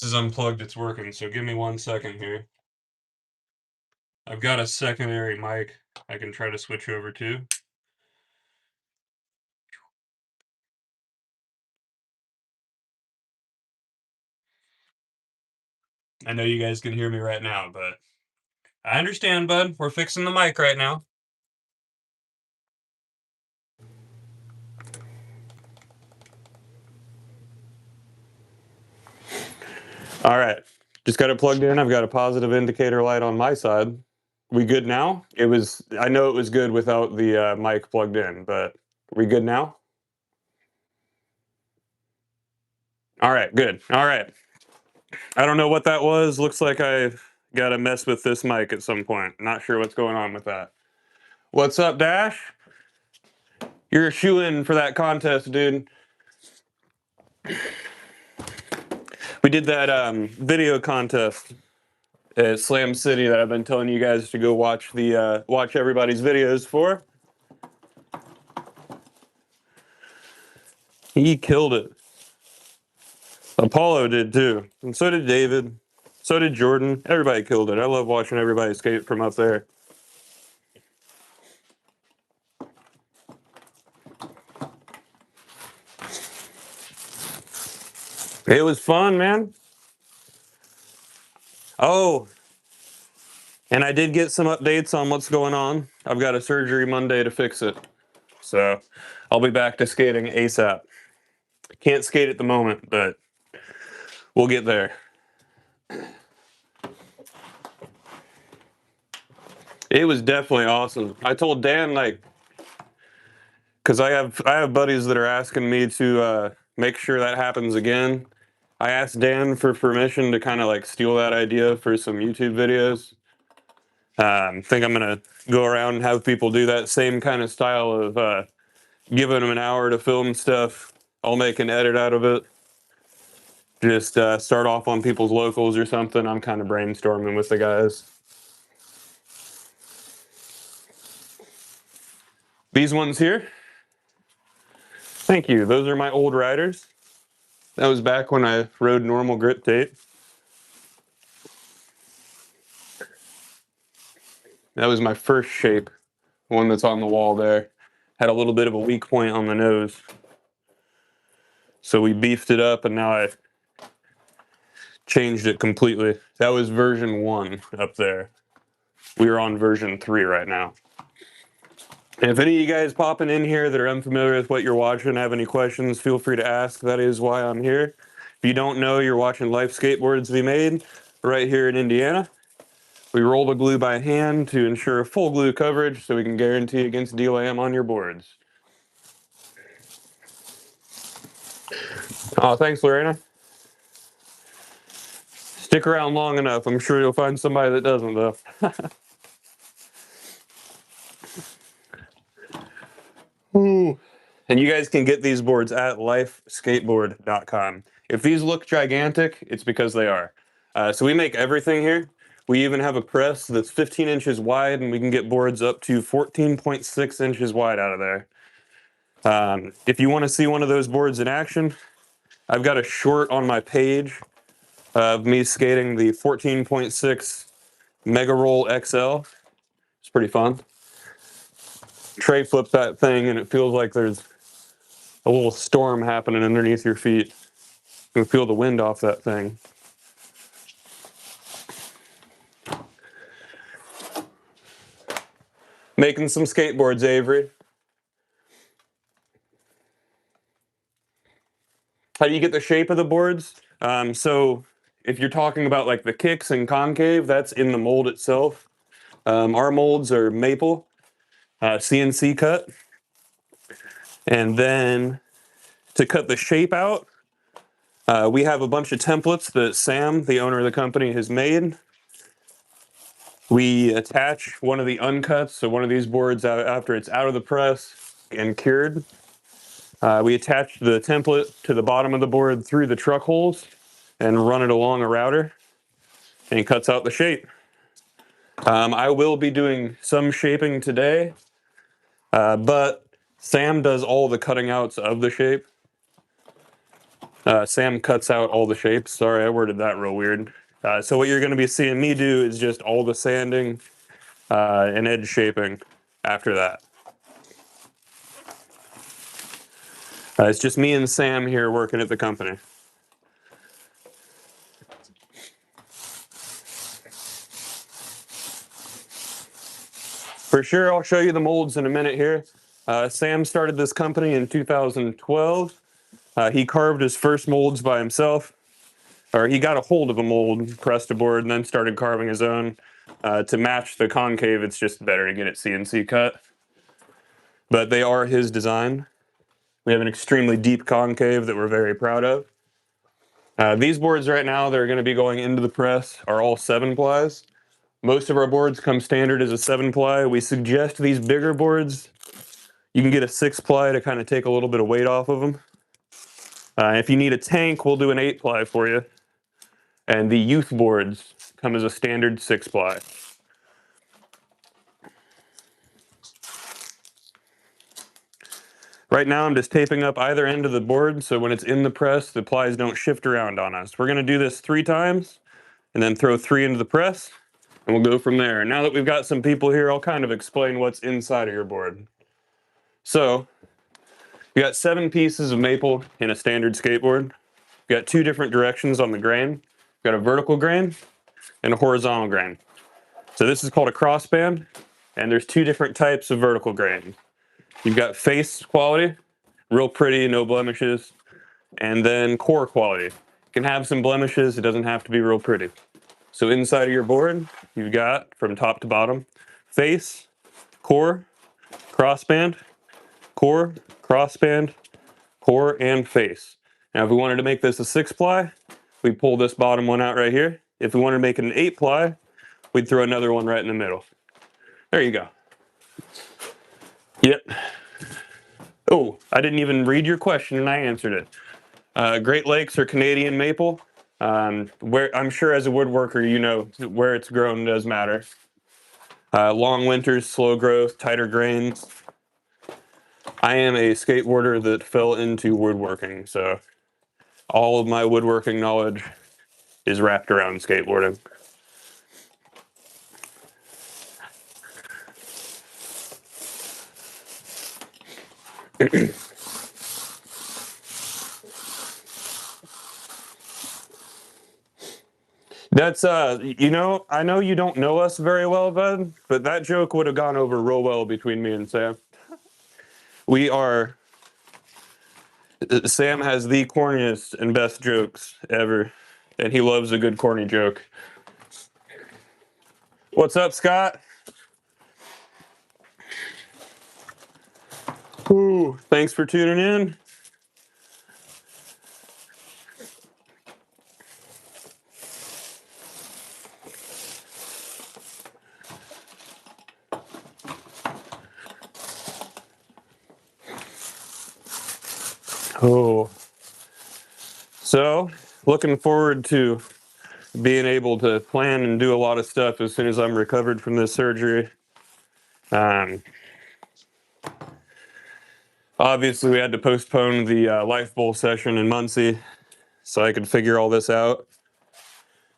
This is unplugged, it's working, so give me 1 second here. I've got a secondary mic I can try to switch over to. I know you guys can hear me right now, but I understand, bud. We're fixing the mic right now. All right, just got it plugged in. I've got a positive indicator light on my side. We good now? I know it was good without the mic plugged in, but we good now? All right, good. All right. I don't know what that was. Looks like I got to mess with this mic at some point. Not sure what's going on with that. What's up, Dash? You're a shoe-in for that contest, dude. We did that video contest at Slam City that I've been telling you guys to go watch watch everybody's videos for. He killed it. Apollo did too, and so did David. So did Jordan. Everybody killed it. I love watching everybody skate from up there. It was fun, man. Oh, and I did get some updates on what's going on. I've got a surgery Monday to fix it. So I'll be back to skating ASAP. Can't skate at the moment, but we'll get there. It was definitely awesome. I told Dan, like, because I have buddies that are asking me to make sure that happens again. I asked Dan for permission to kind of like steal that idea for some YouTube videos. Think I'm gonna go around and have people do that same kind of style of giving them an hour to film stuff. I'll make an edit out of it. Just start off on people's locals or something. I'm kind of brainstorming with the guys. These ones here. Thank you. Those are my old riders. That was back when I rode normal grip tape. That was my first shape. One that's on the wall there. Had a little bit of a weak point on the nose. So we beefed it up and now I changed it completely. That was version 1 up there. We are on version 3 right now. And if any of you guys popping in here that are unfamiliar with what you're watching, have any questions, feel free to ask. That is why I'm here. If you don't know, you're watching Life Skateboards be made right here in Indiana. We roll the glue by hand to ensure full glue coverage so we can guarantee against DLAM on your boards. Oh, thanks, Lorena. Stick around long enough. I'm sure you'll find somebody that doesn't, though. Ooh. And you guys can get these boards at lifeskateboard.com. If these look gigantic, it's because they are. So we make everything here. We even have a press that's 15 inches wide, and we can get boards up to 14.6 inches wide out of there. If you want to see one of those boards in action, I've got a short on my page of me skating the 14.6 Mega Roll XL. It's pretty fun. Trey flips that thing, and it feels like there's a little storm happening underneath your feet. You can feel the wind off that thing. Making some skateboards, Avery. How do you get the shape of the boards? So if you're talking about like the kicks and concave, that's in the mold itself. Our molds are maple, CNC cut. And then to cut the shape out, we have a bunch of templates that Sam, the owner of the company, has made. We attach one of the uncuts, so one of these boards after it's out of the press and cured. We attach the template to the bottom of the board through the truck holes and run it along a router, and it cuts out the shape. I will be doing some shaping today, but Sam does all the cutting outs of the shape. Sam cuts out all the shapes. Sorry, I worded that real weird. So what you're going to be seeing me do is just all the sanding and edge shaping after that. It's just me and Sam here working at the company. For sure, I'll show you the molds in a minute here. Sam started this company in 2012. He carved his first molds by himself, or he got a hold of a mold, pressed a board, and then started carving his own. To match the concave, it's just better to get it CNC cut. But they are his design. We have an extremely deep concave that we're very proud of. These boards right now, they're going to be going into the press, are all 7-plies. Most of our boards come standard as a 7-ply. We suggest these bigger boards. You can get a 6-ply to kind of take a little bit of weight off of them. If you need a tank, we'll do an 8-ply for you. And the youth boards come as a standard 6-ply. Right now I'm just taping up either end of the board so when it's in the press, the plies don't shift around on us. We're going to do this 3 times and then throw 3 into the press and we'll go from there. Now that we've got some people here, I'll kind of explain what's inside of your board. So you got 7 pieces of maple in a standard skateboard. You got 2 different directions on the grain. You got a vertical grain and a horizontal grain. So this is called a crossband, and there's 2 different types of vertical grain. You've got face quality, real pretty, no blemishes, and then core quality. It can have some blemishes, it doesn't have to be real pretty. So inside of your board, you've got, from top to bottom, face, core, crossband, core, crossband, core, and face. Now if we wanted to make this a 6-ply, we'd pull this bottom one out right here. If we wanted to make it an 8-ply, we'd throw another one right in the middle. There you go. Yep. Oh, I didn't even read your question and I answered it. Great Lakes or Canadian maple. Where I'm sure as a woodworker, you know where it's grown does matter. Long winters, slow growth, tighter grains. I am a skateboarder that fell into woodworking, so all of my woodworking knowledge is wrapped around skateboarding. That's you know, I know you don't know us very well, bud, but that joke would have gone over real well between me and Sam. We are Sam has the corniest and best jokes ever, and he loves a good corny joke. What's up, Scott? Ooh, thanks for tuning in. Oh, so looking forward to being able to plan and do a lot of stuff as soon as I'm recovered from this surgery. Obviously, we had to postpone the Life Bowl session in Muncie so I could figure all this out.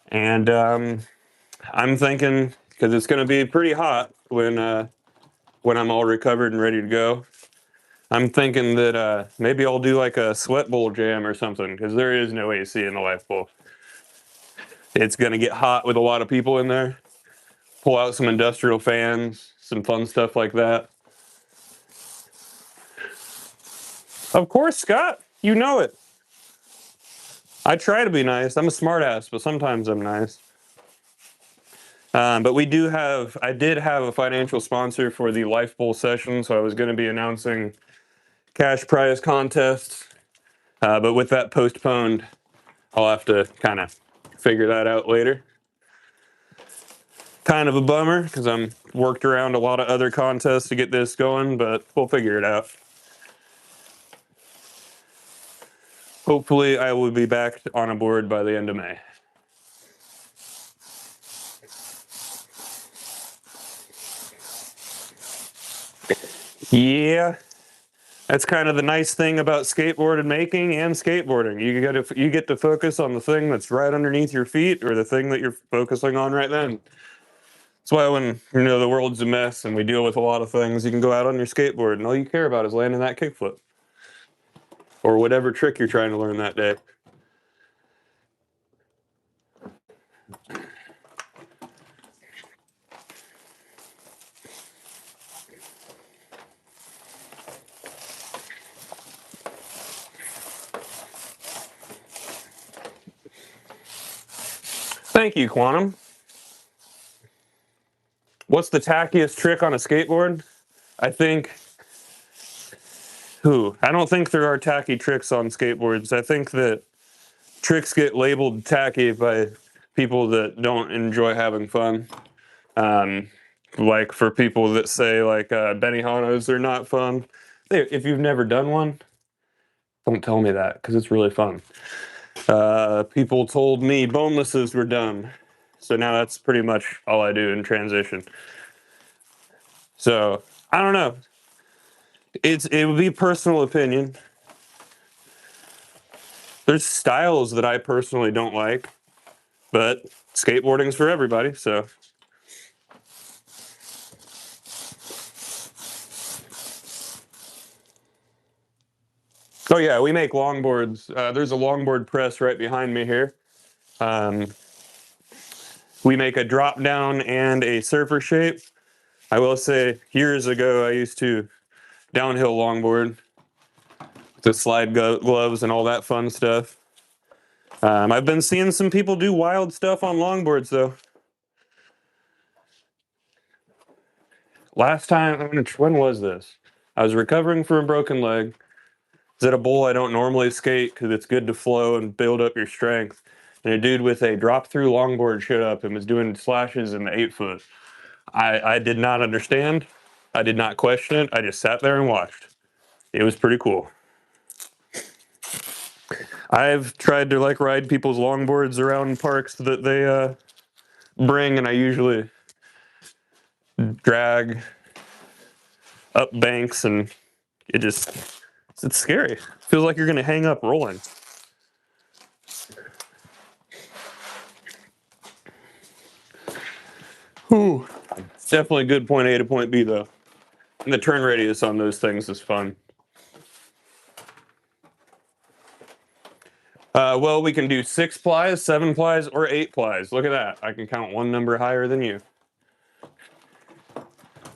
And I'm thinking, because it's going to be pretty hot when I'm all recovered and ready to go, I'm thinking that maybe I'll do like a sweat bowl jam or something, because there is no AC in the Life Bowl. It's going to get hot with a lot of people in there. Pull out some industrial fans, some fun stuff like that. Of course, Scott, you know it. I try to be nice. I'm a smartass, but sometimes I'm nice. But I did have a financial sponsor for the Life Bowl session, so I was going to be announcing cash prize contests. But with that postponed, I'll have to kind of figure that out later. Kind of a bummer because I'm worked around a lot of other contests to get this going, but we'll figure it out. Hopefully, I will be back on a board by the end of May. Yeah, That's kind of the nice thing about skateboard and making and skateboarding. You get to focus on the thing that's right underneath your feet or the thing that you're focusing on right then. That's why when the world's a mess and we deal with a lot of things, you can go out on your skateboard and all you care about is landing that kickflip or whatever trick you're trying to learn that day. Thank you, Quantum. What's the tackiest trick on a skateboard? I don't think there are tacky tricks on skateboards. I think that tricks get labeled tacky by people that don't enjoy having fun. Like for people that say like Benihanas are not fun. If you've never done one, don't tell me that because it's really fun. People told me bonelesses were dumb. So now that's pretty much all I do in transition. So I don't know. It would be personal opinion. There's styles that I personally don't like, but skateboarding's for everybody, so. Oh yeah, we make longboards. There's a longboard press right behind me here. We make a drop down and a surfer shape. I will say years ago I used to downhill longboard with the slide gloves and all that fun stuff. I've been seeing some people do wild stuff on longboards though. Last time, when was this? I was recovering from a broken leg. It's at a bowl I don't normally skate because it's good to flow and build up your strength. And a dude with a drop-through longboard showed up and was doing slashes in the 8-foot. I did not understand. I did not question it. I just sat there and watched. It was pretty cool. I've tried to like ride people's longboards around parks that they bring, and I usually drag up banks, and it's scary. Feels like you're gonna hang up rolling. Ooh, it's definitely a good point A to point B though. And the turn radius on those things is fun. Well, we can do 6 plies, 7 plies, or 8 plies. Look at that. I can count one number higher than you.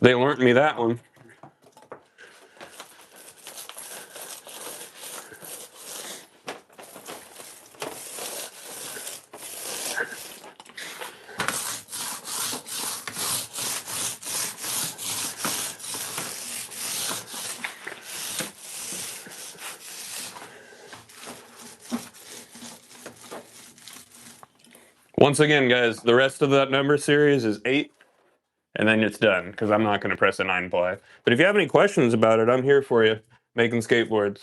They learned me that one. Once again, guys, the rest of that number series is 8, and then it's done, because I'm not going to press a 9 ply. But if you have any questions about it, I'm here for you, making skateboards.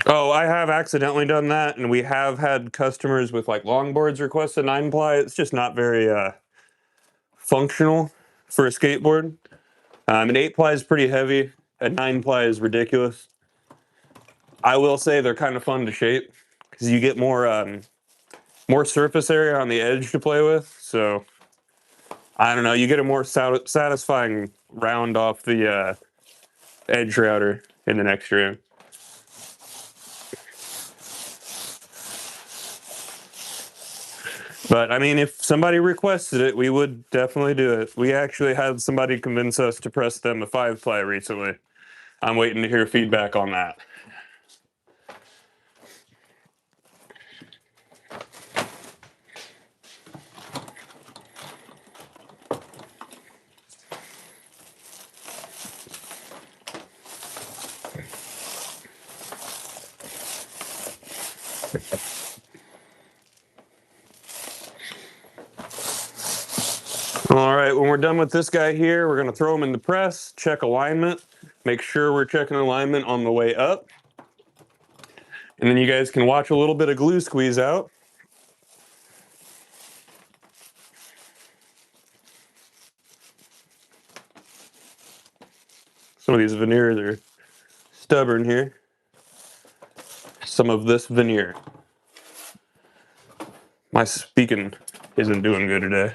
Oh, I have accidentally done that, and we have had customers with like longboards request a 9 ply. It's just not very functional for a skateboard. An 8 ply is pretty heavy. A 9 ply is ridiculous. I will say they're kind of fun to shape because you get more surface area on the edge to play with. So I don't know, you get a more satisfying round off the edge router in the next room. But I mean, if somebody requested it, we would definitely do it. We actually had somebody convince us to press them a 5 ply recently. I'm waiting to hear feedback on that. All right, when we're done with this guy here, we're gonna throw him in the press, check alignment, make sure we're checking alignment on the way up. And then you guys can watch a little bit of glue squeeze out. Some of these veneers are stubborn here. Some of this veneer. My speaking isn't doing good today.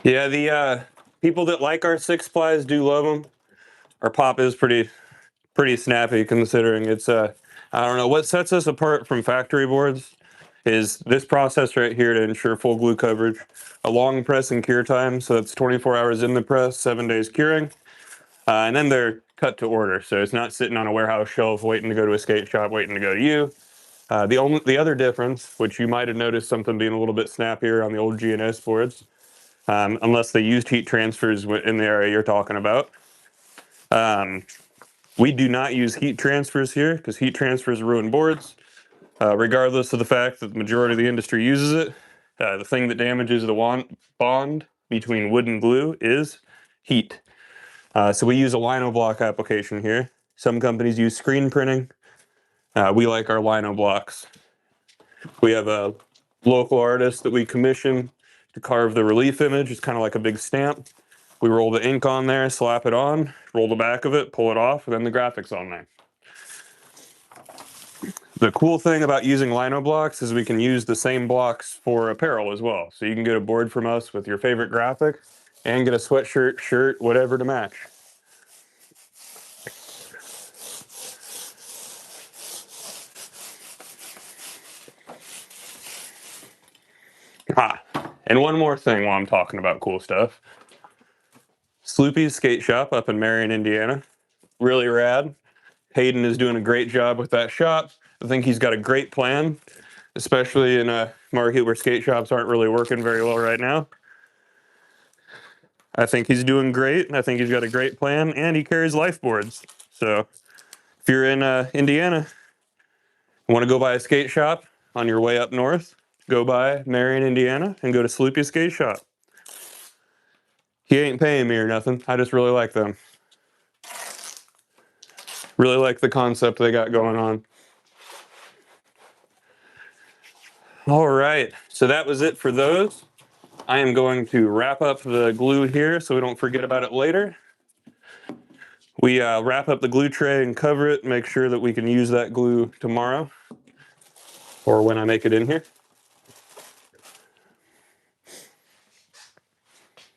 Yeah, the people that like our 6-plies do love them. Our pop is pretty snappy considering it's I don't know what sets us apart from factory boards is this process right here to ensure full glue coverage, a long press and cure time, so it's 24 hours in the press, 7 days curing, and then they're cut to order, so it's not sitting on a warehouse shelf waiting to go to a skate shop, waiting to go to you. The other difference, which you might have noticed something being a little bit snappier on the old GNS boards, unless they used heat transfers in the area you're talking about. We do not use heat transfers here because heat transfers ruin boards, regardless of the fact that the majority of the industry uses it. The thing that damages the bond between wood and glue is heat. So we use a lino block application here. Some companies use screen printing. We like our lino blocks. We have a local artist that we commission to carve the relief image. It's kind of like a big stamp. We roll the ink on there, slap it on, roll the back of it, pull it off, and then the graphics on there. The cool thing about using lino blocks is we can use the same blocks for apparel as well. So you can get a board from us with your favorite graphic and get a sweatshirt, shirt, whatever to match. And one more thing while I'm talking about cool stuff. Sloopy's Skate Shop up in Marion, Indiana. Really rad. Hayden is doing a great job with that shop. I think he's got a great plan, especially in a market where skate shops aren't really working very well right now. I think he's doing great, and I think he's got a great plan, and he carries life boards. So if you're in Indiana, want to go by a skate shop on your way up north, go by Marion, Indiana, and go to Sloopy Skate Shop. He ain't paying me or nothing. I just really like them. Really like the concept they got going on. All right, so that was it for those. I am going to wrap up the glue here so we don't forget about it later. We wrap up the glue tray and cover it, make sure that we can use that glue tomorrow or when I make it in here.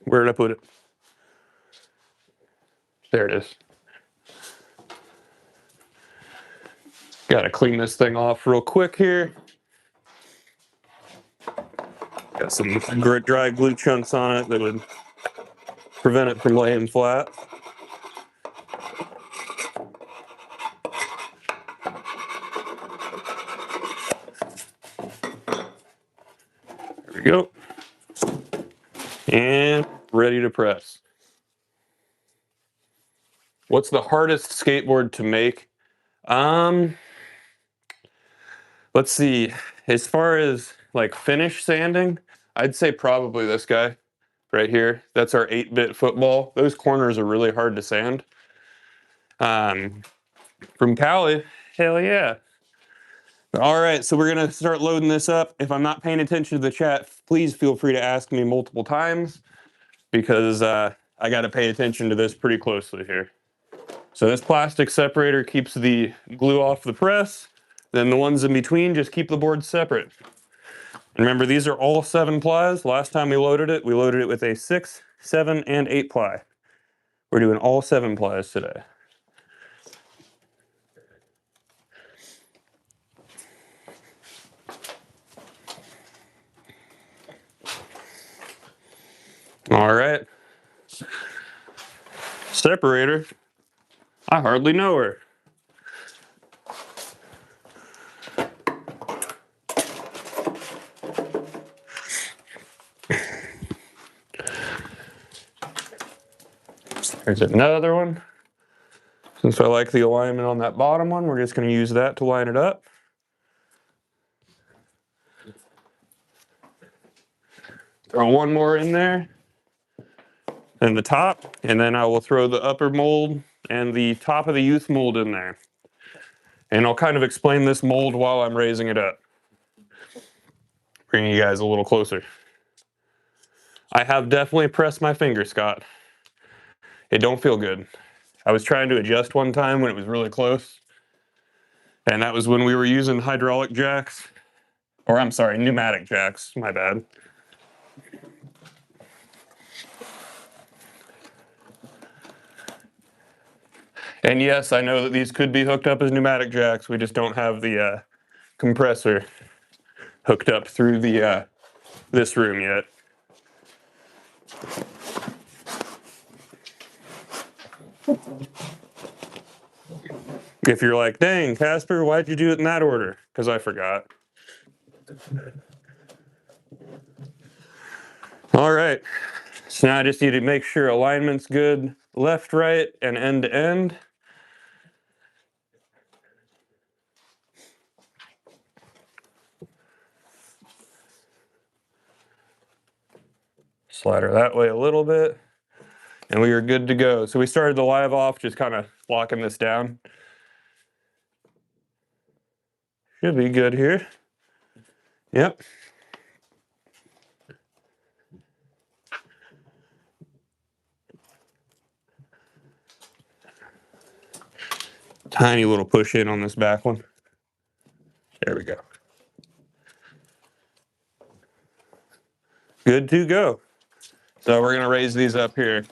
Where did I put it? There it is. Got to clean this thing off real quick here. Got some dry glue chunks on it that would prevent it from laying flat. There we go. And ready to press. What's the hardest skateboard to make? Let's see. As far as like finish sanding, I'd say probably this guy right here. That's our 8-bit football. Those corners are really hard to sand. From Cali, hell yeah. All right, so we're gonna start loading this up. If I'm not paying attention to the chat, please feel free to ask me multiple times because I gotta pay attention to this pretty closely here. So this plastic separator keeps the glue off the press. Then the ones in between just keep the board separate. Remember, these are all 7-plies. Last time we loaded it with a 6, 7, and 8-ply. We're doing all 7-plies today. All right. Separator. I hardly know her. There's another one. Since I like the alignment on that bottom one, we're just going to use that to line it up. Throw one more in there, and the top, and then I will throw the upper mold and the top of the youth mold in there. And I'll kind of explain this mold while I'm raising it up. Bringing you guys a little closer. I have definitely pressed my finger, Scott. It don't feel good. I was trying to adjust one time when it was really close. And that was when we were using hydraulic jacks. Or I'm sorry, pneumatic jacks, my bad. And yes, I know that these could be hooked up as pneumatic jacks. We just don't have the compressor hooked up through the this room yet. If you're like, dang, Casper, why'd you do it in that order? Because I forgot. All right, so now I just need to make sure alignment's good, left, right, and end to end. Slide her that way a little bit, and we are good to go. So we started the live off just kind of locking this down. Should be good here. Yep. Tiny little push in on this back one. There we go. Good to go. So we're gonna raise these up here.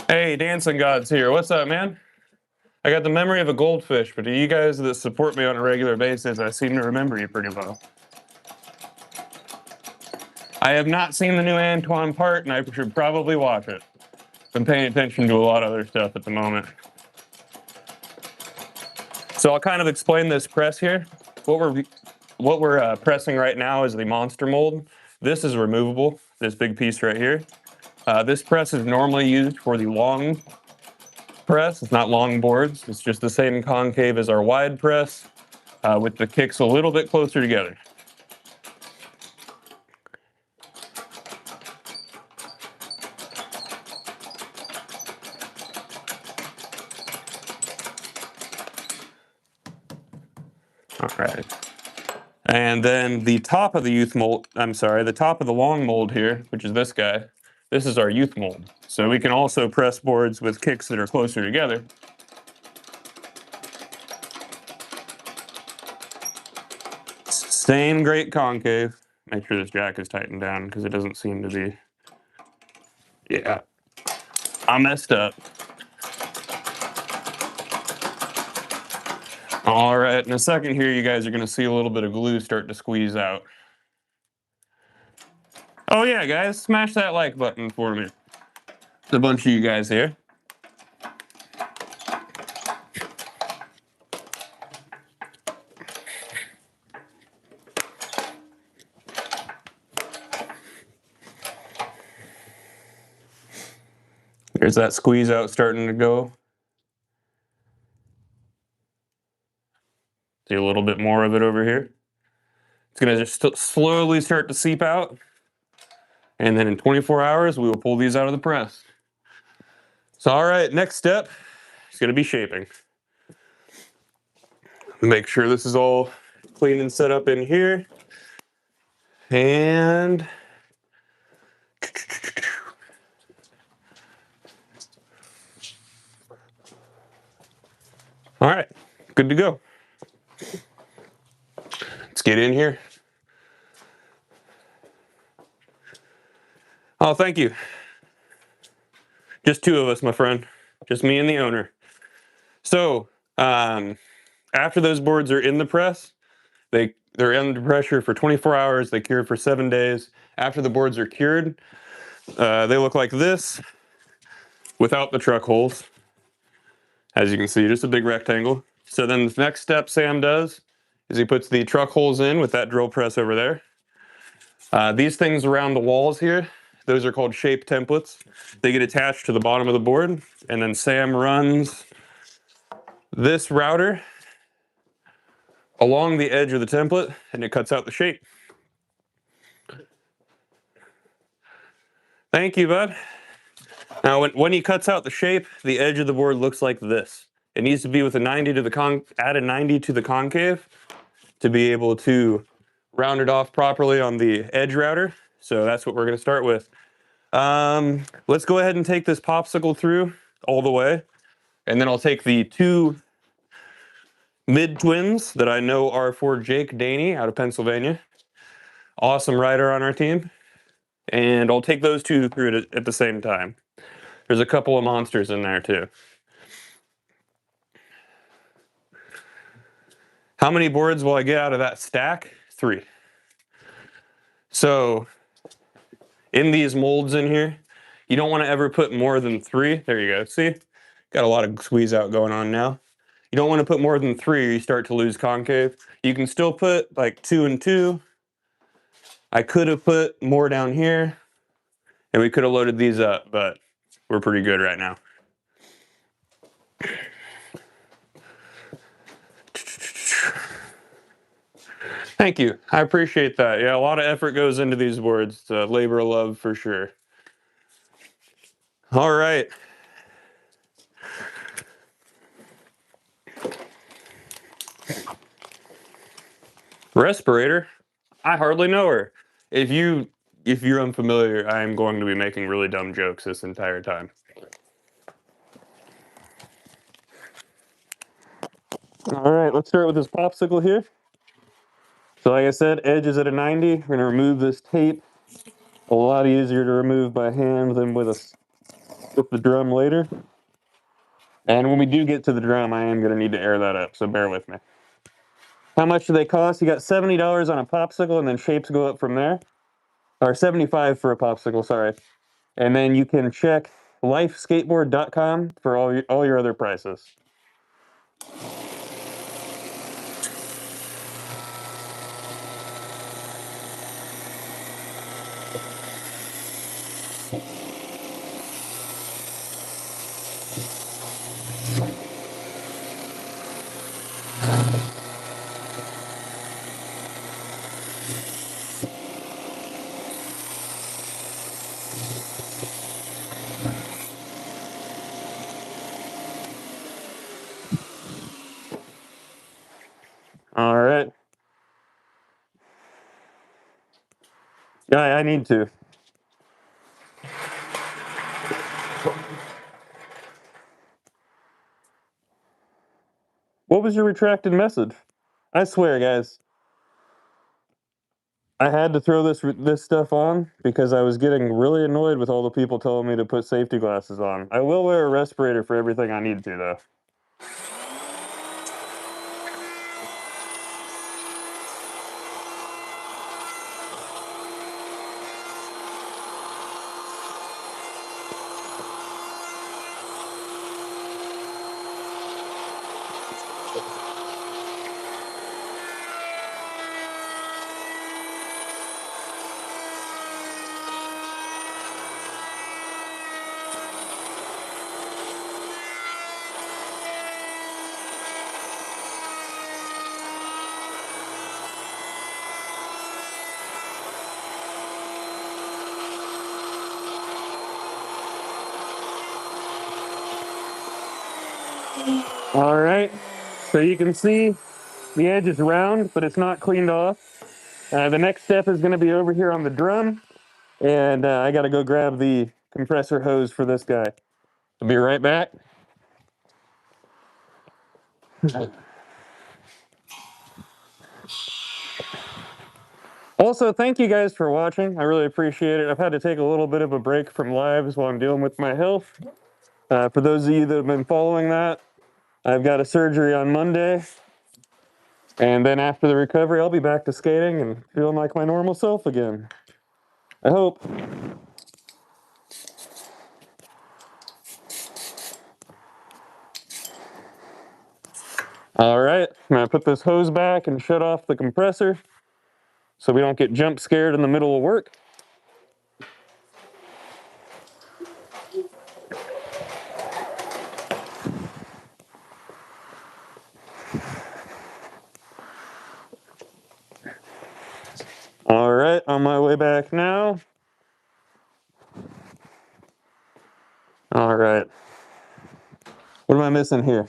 Hey, Dancing God's here. What's up, man? I got the memory of a goldfish, but to you guys that support me on a regular basis, I seem to remember you pretty well. I have not seen the new Antoine part, and I should probably watch it. Been paying attention to a lot of other stuff at the moment. So I'll kind of explain this press here. What we're pressing right now is the monster mold. This is removable, this big piece right here. This press is normally used for the long press. It's not long boards. It's just the same concave as our wide press with the kicks a little bit closer together. All right. And then the top of the youth mold, the top of the long mold here, which is this guy, this is our youth mold. So we can also press boards with kicks that are closer together. Same great concave. Make sure this jack is tightened down because it doesn't seem to be. Yeah, I messed up. All right, in a second here, you guys are gonna see a little bit of glue start to squeeze out. Oh yeah, guys, smash that like button for me. It's a bunch of you guys here. There's that squeeze out starting to go. See a little bit more of it over here. It's gonna just slowly start to seep out. And then in 24 hours, we will pull these out of the press. So, all right, next step is gonna be shaping. Make sure this is all clean and set up in here. And all right, good to go. Let's get in here. Oh, thank you. Just two of us, my friend. Just me and the owner. So, after those boards are in the press, they're under pressure for 24 hours. They cure for 7 days. After the boards are cured, they look like this without the truck holes. As you can see, just a big rectangle. So then the next step Sam does is he puts the truck holes in with that drill press over there. These things around the walls here, Those are called shape templates. They get attached to the bottom of the board, and then Sam runs this router along the edge of the template, and it cuts out the shape. Thank you, bud. Now, when he cuts out the shape, the edge of the board looks like this. It needs to be with a 90 to the add a 90 to the concave to be able to round it off properly on the edge router. So that's what we're going to start with. Let's go ahead and take this popsicle through all the way, and then I'll take the two mid twins that I know are for Jake Daney out of Pennsylvania. Awesome rider on our team. And I'll take those two through it at the same time. There's a couple of monsters in there too. How many boards will I get out of that stack? 3. So in these molds in here, you don't want to ever put more than 3. There you go. See? Got a lot of squeeze out going on now. You don't want to put more than 3 or you start to lose concave. You can still put like 2 and 2. I could have put more down here and we could have loaded these up, but we're pretty good right now. Thank you. I appreciate that. Yeah, a lot of effort goes into these boards. It's a labor of love for sure. All right. Respirator. I hardly know her. If you're unfamiliar, I am going to be making really dumb jokes this entire time. All right, let's start with this popsicle here. So like I said, edge is at a 90. We're gonna remove this tape. A lot easier to remove by hand than with the drum later. And when we do get to the drum, I am gonna need to air that up, so bear with me. How much do they cost? You got $70 on a popsicle, and then shapes go up from there. Or $75 for a popsicle, sorry. And then you can check lifeskateboard.com for all your other prices. All right. Yeah, I need to. What was your retracted message? I swear, guys, I had to throw this stuff on because I was getting really annoyed with all the people telling me to put safety glasses on. I will wear a respirator for everything I need to, though. All right, so you can see the edge is round, but it's not cleaned off. The next step is going to be over here on the drum, and I got to go grab the compressor hose for this guy. I'll be right back. Also, thank you guys for watching. I really appreciate it. I've had to take a little bit of a break from lives while I'm dealing with my health. For those of you that have been following that, I've got a surgery on Monday. And then after the recovery, I'll be back to skating and feeling like my normal self again. I hope. All right, I'm gonna put this hose back and shut off the compressor so we don't get jump scared in the middle of work. On my way back now. All right. What am I missing here?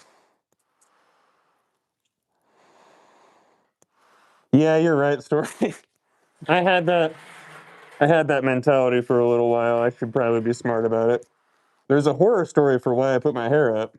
Yeah, you're right, Story. I had that mentality for a little while. I should probably be smart about it. There's a horror story for why I put my hair up.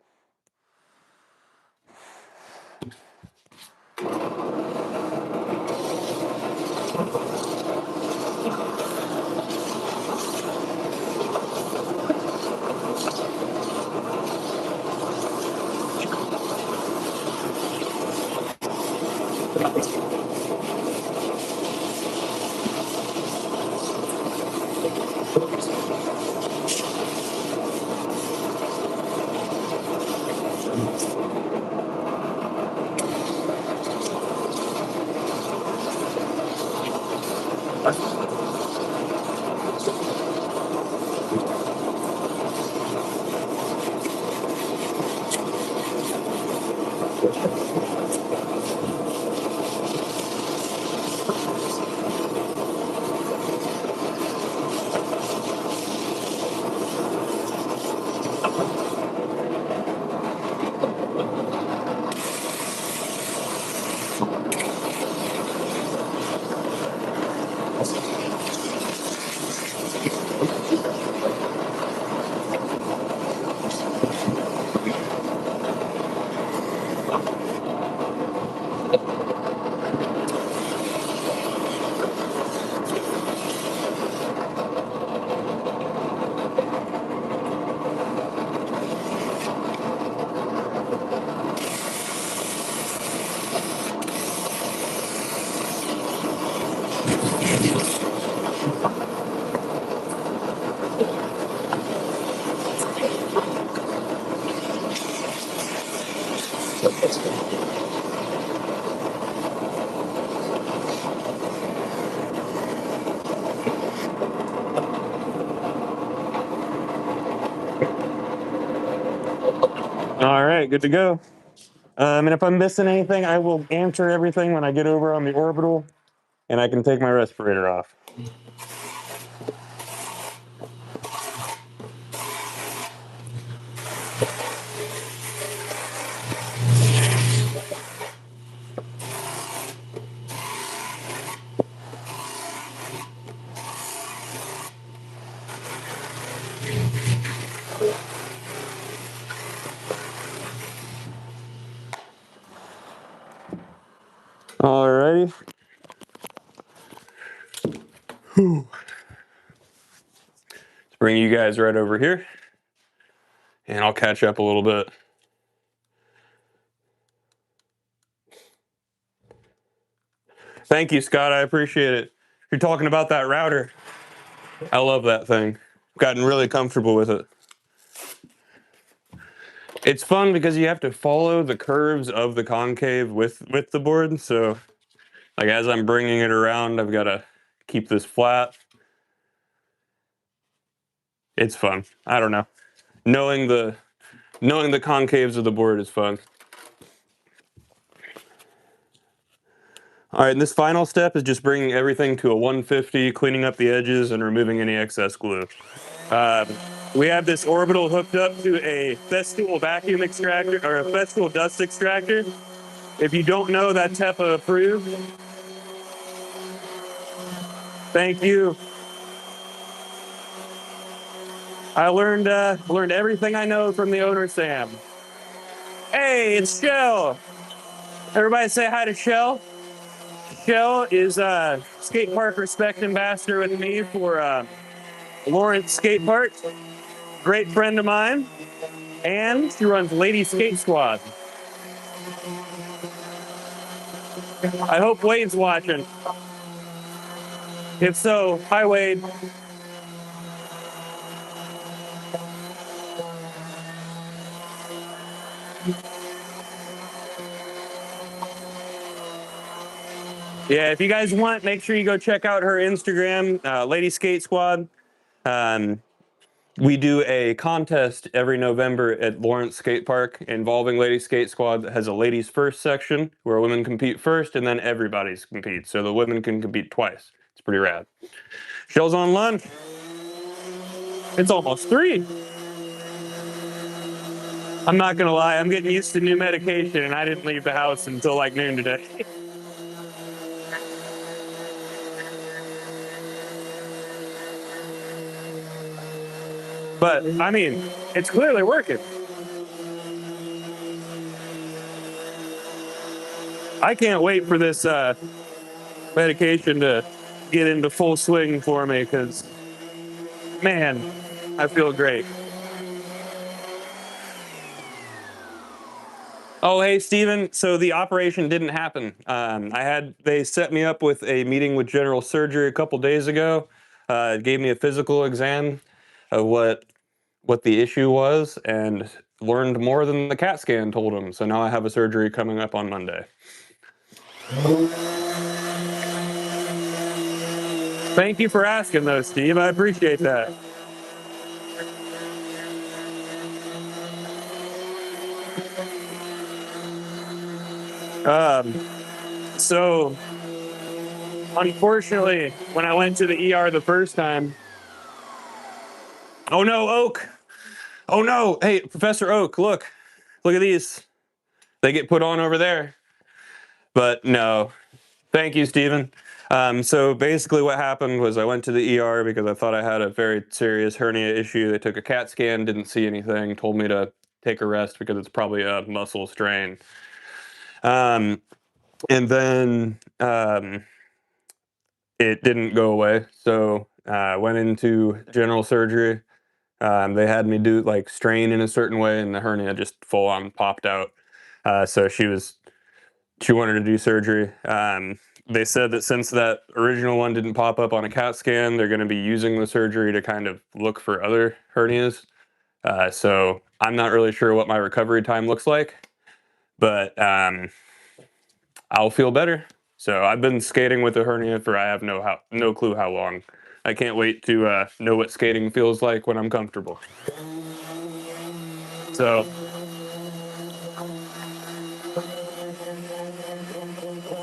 All right, good to go. And if I'm missing anything, I will answer everything when I get over on the orbital, and I can take my respirator off. All righty. Let's bring you guys right over here, and I'll catch up a little bit. Thank you, Scott. I appreciate it. You're talking about that router. I love that thing. I've gotten really comfortable with it. It's fun because you have to follow the curves of the concave with the board. So, like as I'm bringing it around, I've got to keep this flat. It's fun. I don't know. Knowing the concaves of the board is fun. All right, and this final step is just bringing everything to a 150, cleaning up the edges and removing any excess glue. We have this orbital hooked up to a Festool vacuum extractor, or a Festool dust extractor. If you don't know, that's HEPA approved. Thank you. I learned everything I know from the owner, Sam. Hey, it's Shell. Everybody say hi to Shell. Shell is a skate park respect ambassador with me for Lawrence Skate Park. Great friend of mine. And she runs Lady Skate Squad. I hope Wade's watching. If so, hi Wade. Yeah, if you guys want, make sure you go check out her Instagram, Lady Skate Squad. We do a contest every November at Lawrence Skate Park involving Lady Skate Squad that has a ladies first section where women compete first and then everybody's compete. So the women can compete twice. It's pretty rad. Shell's on lunch. It's almost 3. I'm not gonna lie, I'm getting used to new medication, and I didn't leave the house until like noon today. But I mean, it's clearly working. I can't wait for this medication to get into full swing for me, because, man, I feel great. Oh, hey, Steven. So the operation didn't happen. They set me up with a meeting with general surgery a couple days ago. Gave me a physical exam of what the issue was, and learned more than the CAT scan told him. So now I have a surgery coming up on Monday. Thank you for asking, though, Steve. I appreciate that. So, unfortunately, when I went to the ER the first time, oh no, Oak! Oh no! Hey, Professor Oak, look at these. They get put on over there. But no, thank you, Stephen. So basically what happened was I went to the ER because I thought I had a very serious hernia issue. They took a CAT scan, didn't see anything, told me to take a rest because it's probably a muscle strain. And then it didn't go away. So I went into general surgery. They had me do like strain in a certain way, and the hernia just full on popped out. So she wanted to do surgery. They said that since that original one didn't pop up on a CAT scan, they're going to be using the surgery to kind of look for other hernias. So I'm not really sure what my recovery time looks like, but I'll feel better. So I've been skating with a hernia for I have no clue how long. I can't wait to know what skating feels like when I'm comfortable. So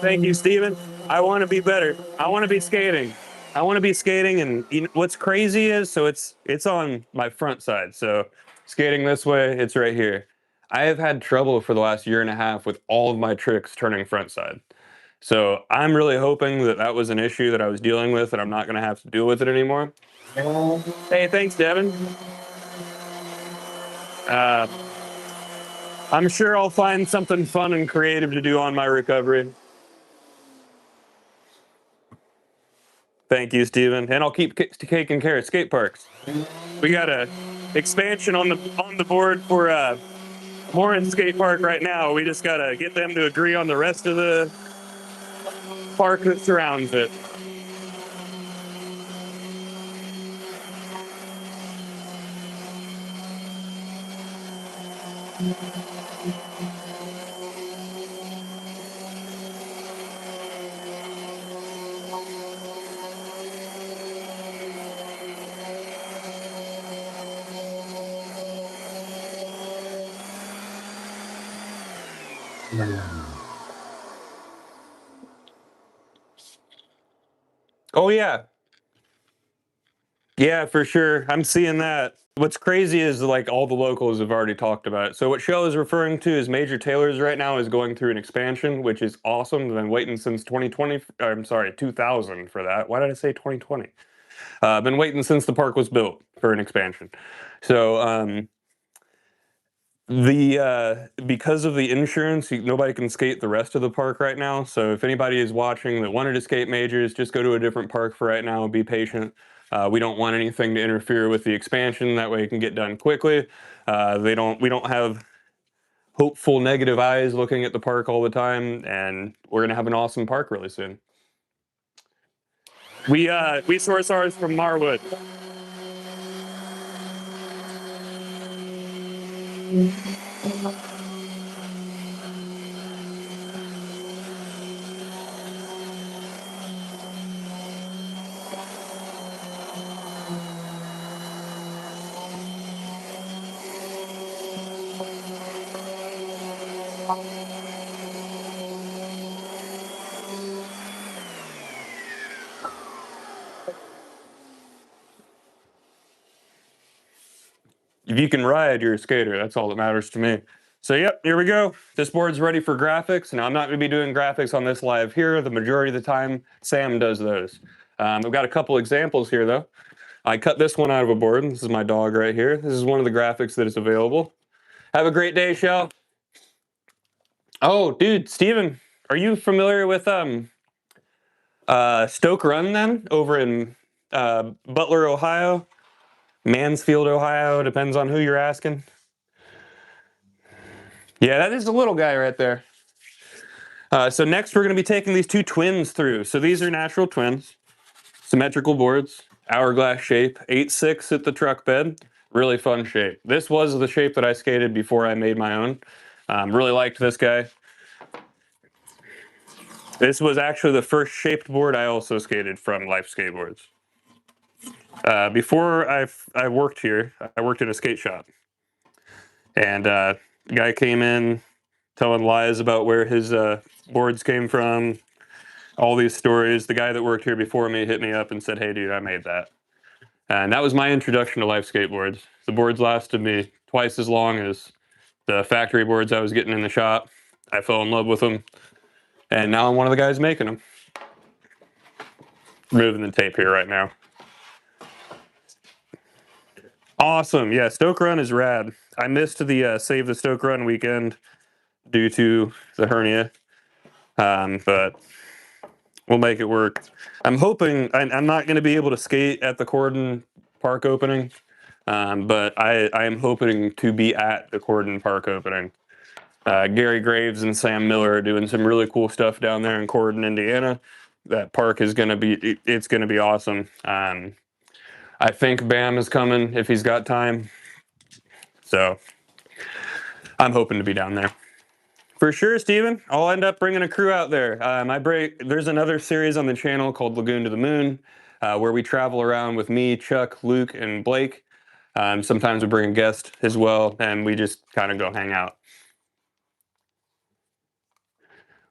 thank you, Steven. I want to be better. I want to be skating. I want to be skating, and you know, what's crazy is, so it's on my front side. So skating this way, it's right here. I have had trouble for the last year and a half with all of my tricks turning front side. So I'm really hoping that that was an issue that I was dealing with, and I'm not going to have to deal with it anymore. Hey, thanks, Devin. I'm sure I'll find something fun and creative to do on my recovery. Thank you, Steven. And I'll keep taking care of skate parks. We got a expansion on the board for Morin Skate Park right now. We just gotta get them to agree on the rest of the park that surrounds it. Oh yeah. Yeah, for sure. I'm seeing that. What's crazy is like all the locals have already talked about it. So what Shell is referring to is Major Taylor's right now is going through an expansion, which is awesome. They've been waiting since 2020. I'm sorry, 2000 for that. Why did I say 2020? I've been waiting since the park was built for an expansion. So because of the insurance, nobody can skate the rest of the park right now. So if anybody is watching that wanted to skate Majors, just go to a different park for right now and be patient. We don't want anything to interfere with the expansion. That way it can get done quickly. We don't have hopeful negative eyes looking at the park all the time, and we're gonna have an awesome park really soon. We source ours from Marwood. if you can ride, you're a skater. That's all that matters to me. So yep, here we go. This board's ready for graphics. Now I'm not going to be doing graphics on this live here. The majority of the time, Sam does those. I've got a couple examples here though. I cut this one out of a board. This is my dog right here. This is one of the graphics that is available. Have a great day, Shell. Oh, dude, Steven, are you familiar with Stoke Run then over in Butler, Ohio? Mansfield, Ohio, depends on who you're asking. Yeah, that is a little guy right there. So next we're going to be taking these two twins through. So these are natural twins, symmetrical boards, hourglass shape, 8.6 at the truck bed. Really fun shape. This was the shape that I skated before I made my own. Really liked this guy. This was actually the first shaped board I also skated from Life Skateboards. Before I worked here, I worked in a skate shop. And the guy came in telling lies about where his boards came from, all these stories. The guy that worked here before me hit me up and said, hey, dude, I made that. And that was my introduction to Life Skateboards. The boards lasted me twice as long as the factory boards I was getting in the shop. I fell in love with them. And now I'm one of the guys making them. Removing the tape here right now. Awesome. Yeah, Stoke Run is rad. I missed the Save the Stoke Run weekend due to the hernia. But we'll make it work. I'm hoping I'm not going to be able to skate at the Corden Park opening, but I am hoping to be at the Corden Park opening. Gary Graves and Sam Miller are doing some really cool stuff down there in Corden, Indiana. That park is going to be, it's going to be awesome. I think Bam is coming if he's got time. So I'm hoping to be down there. For sure, Steven. I'll end up bringing a crew out there. There's another series on the channel called Lagoon to the Moon, where we travel around with me, Chuck, Luke, and Blake. Sometimes we bring a guest as well, and we just kind of go hang out.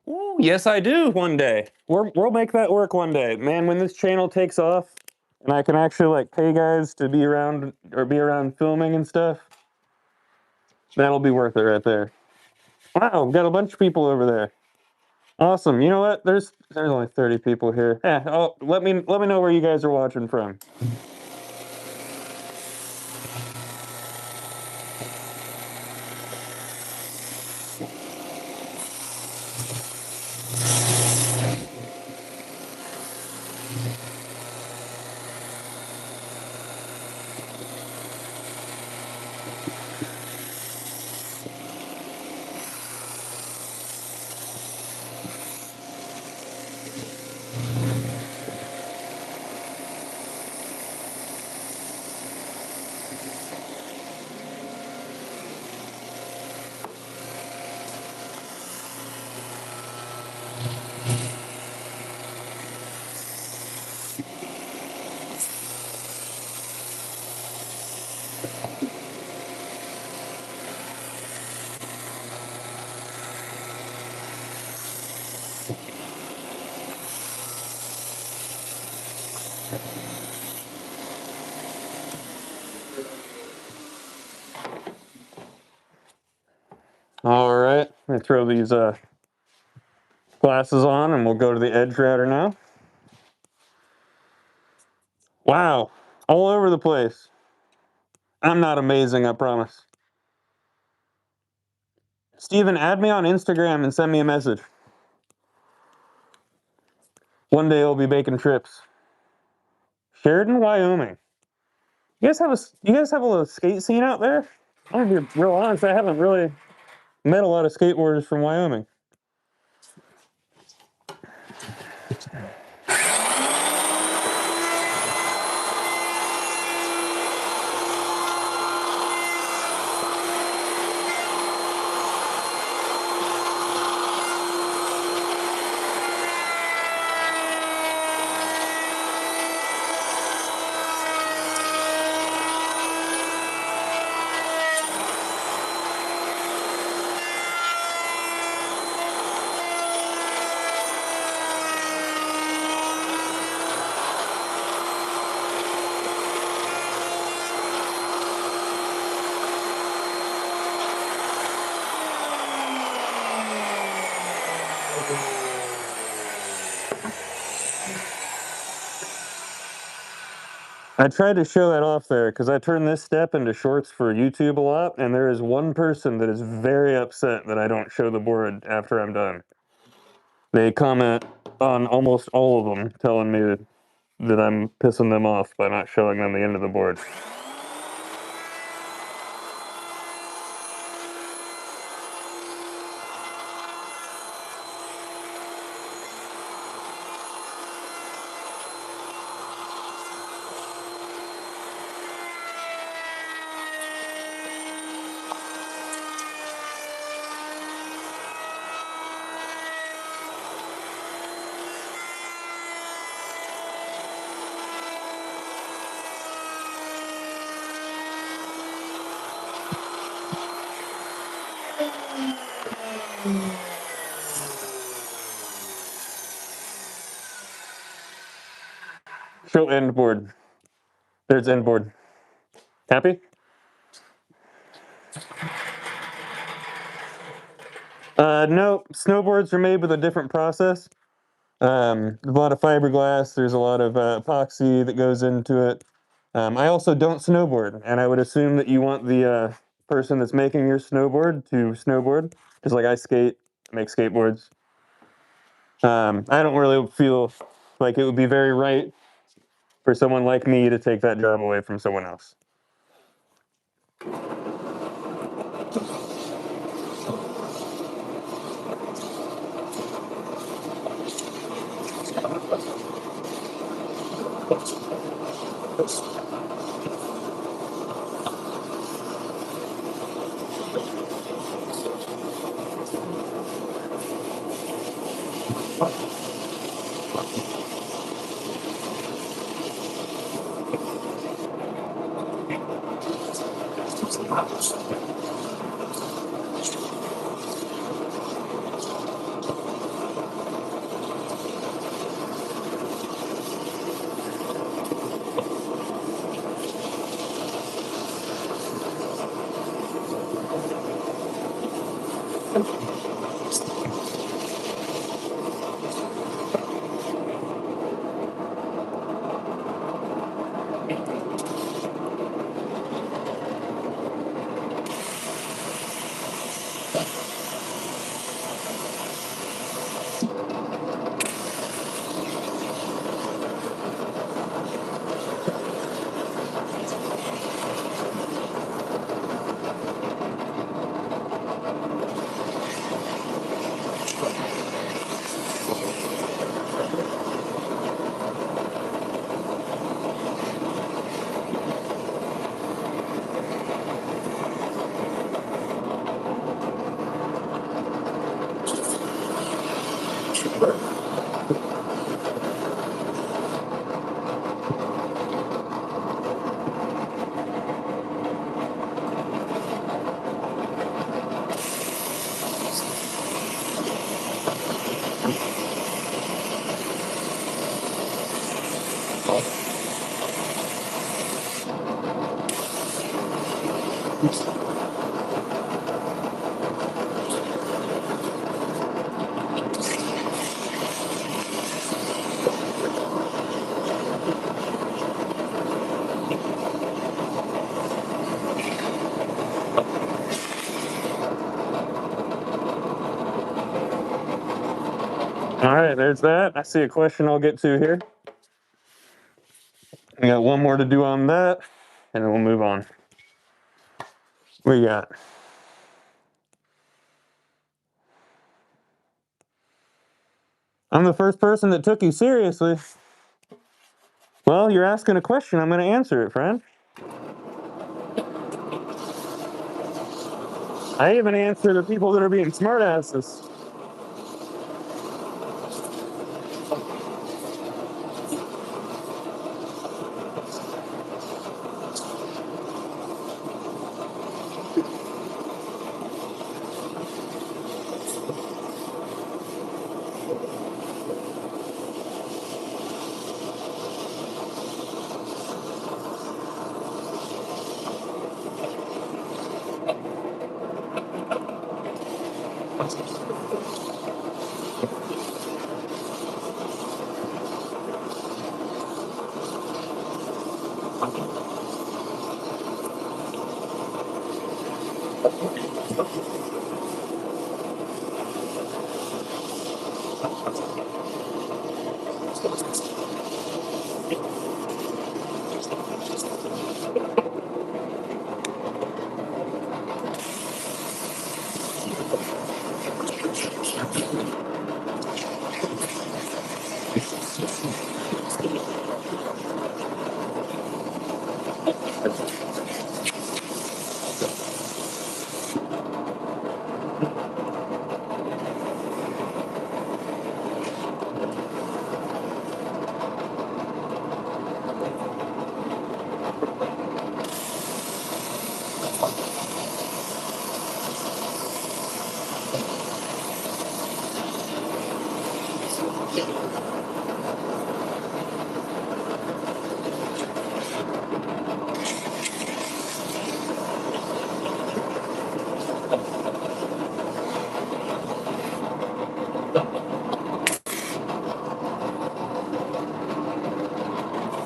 Ooh, yes, I do. One day, we'll make that work one day, man. When this channel takes off, and I can actually like pay guys to be around filming and stuff, that'll be worth it right there. Wow, we've got a bunch of people over there. Awesome. You know what? There's only 30 people here. Yeah. Oh, let me know where you guys are watching from. All right. Let me throw these glasses on, and we'll go to the edge router now. Wow, all over the place. I'm not amazing, I promise. Steven, add me on Instagram and send me a message. One day I'll be making trips. Sheridan, Wyoming. You guys have a little skate scene out there? I'll be real honest, I haven't really met a lot of skateboarders from Wyoming. I tried to show that off there because I turn this step into shorts for YouTube a lot, and there is one person that is very upset that I don't show the board after I'm done. They comment on almost all of them, telling me that I'm pissing them off by not showing them the end of the board. Show end board. There's end board. Happy? No, snowboards are made with a different process. A lot of fiberglass, there's a lot of epoxy that goes into it. I also don't snowboard, and I would assume that you want the person that's making your snowboard to snowboard, just like I skate, make skateboards. I don't really feel like it would be very right for someone like me to take that job away from someone else. All right, there's that. I see a question I'll get to here. We got one more to do on that, and then we'll move on. What you got? I'm the first person that took you seriously. Well, you're asking a question. I'm going to answer it, friend. I even answer the people that are being smartasses.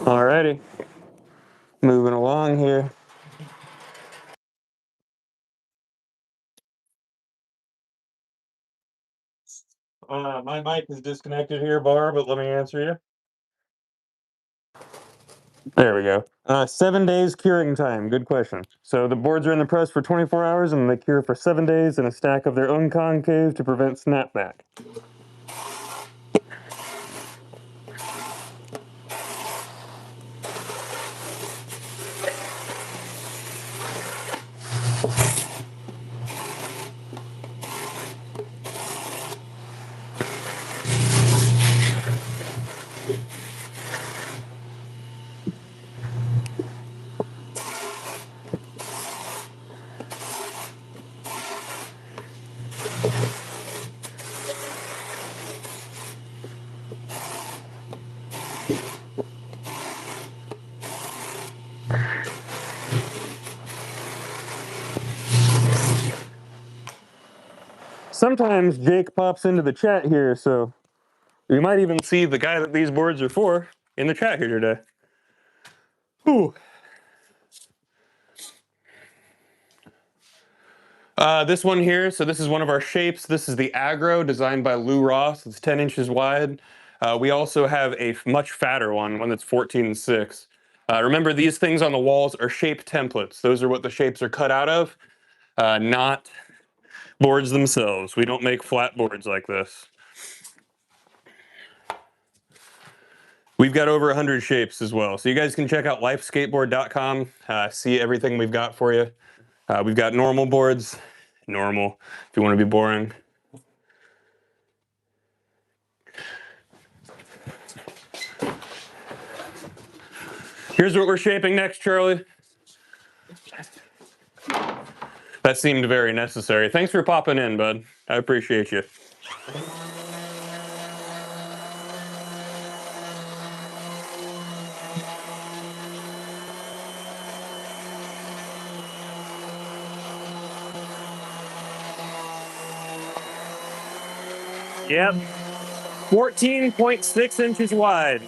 Alrighty, moving along here. My mic is disconnected here, Bar, but let me answer you. There we go. 7 days curing time. Good question. So the boards are in the press for 24 hours and they cure for 7 days in a stack of their own concave to prevent snapback. Sometimes Jake pops into the chat here, so you might even see the guy that these boards are for in the chat here today. Ooh. This one here, so this is one of our shapes. This is the Agro, designed by Lou Ross. It's 10 inches wide. We also have a much fatter one that's 14.6. Remember, these things on the walls are shape templates. Those are what the shapes are cut out of, not boards themselves. We don't make flat boards like this. We've got over 100 shapes as well. So you guys can check out lifeskateboard.com, see everything we've got for you. We've got normal boards, normal, if you want to be boring. Here's what we're shaping next, Charlie. That seemed very necessary. Thanks for popping in, bud. I appreciate you. Yep, 14.6 inches wide.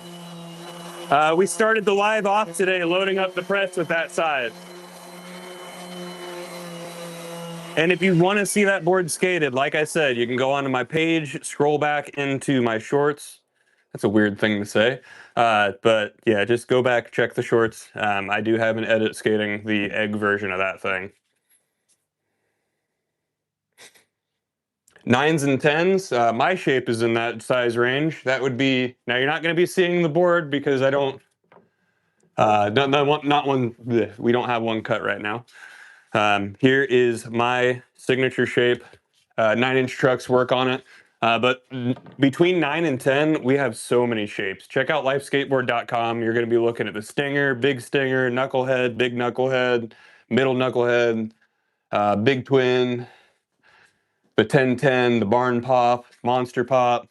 We started the live off today loading up the press with that size. And if you want to see that board skated, like I said, you can go onto my page, scroll back into my shorts. That's a weird thing to say. But yeah, just go back, check the shorts. I do have an edit skating the egg version of that thing. 9s and 10s, my shape is in that size range. That would be, now you're not going to be seeing the board because I don't, not one, we don't have one cut right now. Here is my signature shape. 9-inch trucks work on it. But between 9 and 10, we have so many shapes. Check out lifeskateboard.com. You're going to be looking at the stinger, big stinger, knucklehead, big knucklehead, middle knucklehead, big twin, the 1010, the barn pop, monster pop,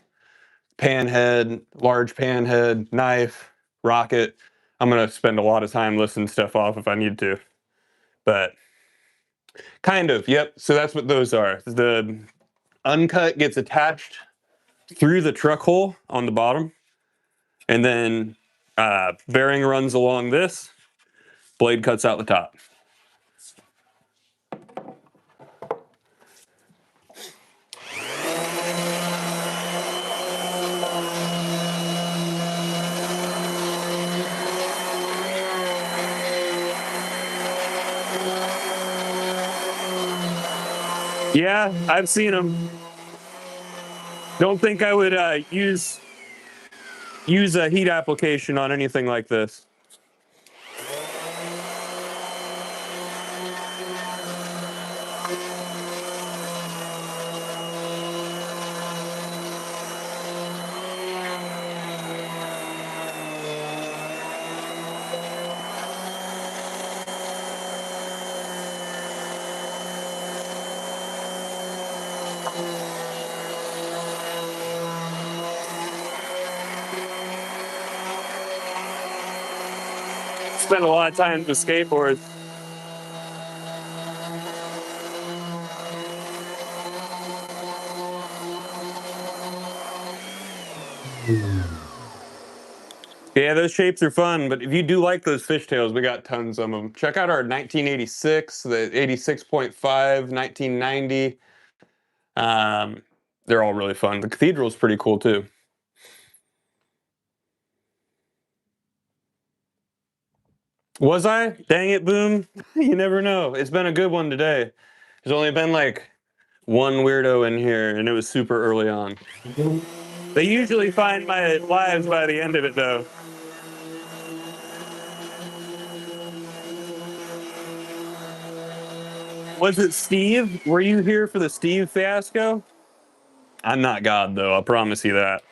panhead, large panhead, knife, rocket. I'm going to spend a lot of time listing stuff off if I need to. But kind of, yep. So that's what those are. The uncut gets attached through the truck hole on the bottom, and then bearing runs along this, blade cuts out the top. Yeah, I've seen them. Don't think I would use a heat application on anything like this. Spend a lot of time with skateboards. Yeah, those shapes are fun, but if you do like those fishtails, we got tons of them. Check out our 1986, the 86.5, 1990. They're all really fun. The cathedral's pretty cool too. Was I? Dang it, Boom. You never know. It's been a good one today. There's only been like one weirdo in here, and it was super early on. They usually find my lives by the end of it, though. Was it Steve? Were you here for the Steve fiasco? I'm not God, though. I'll promise you that.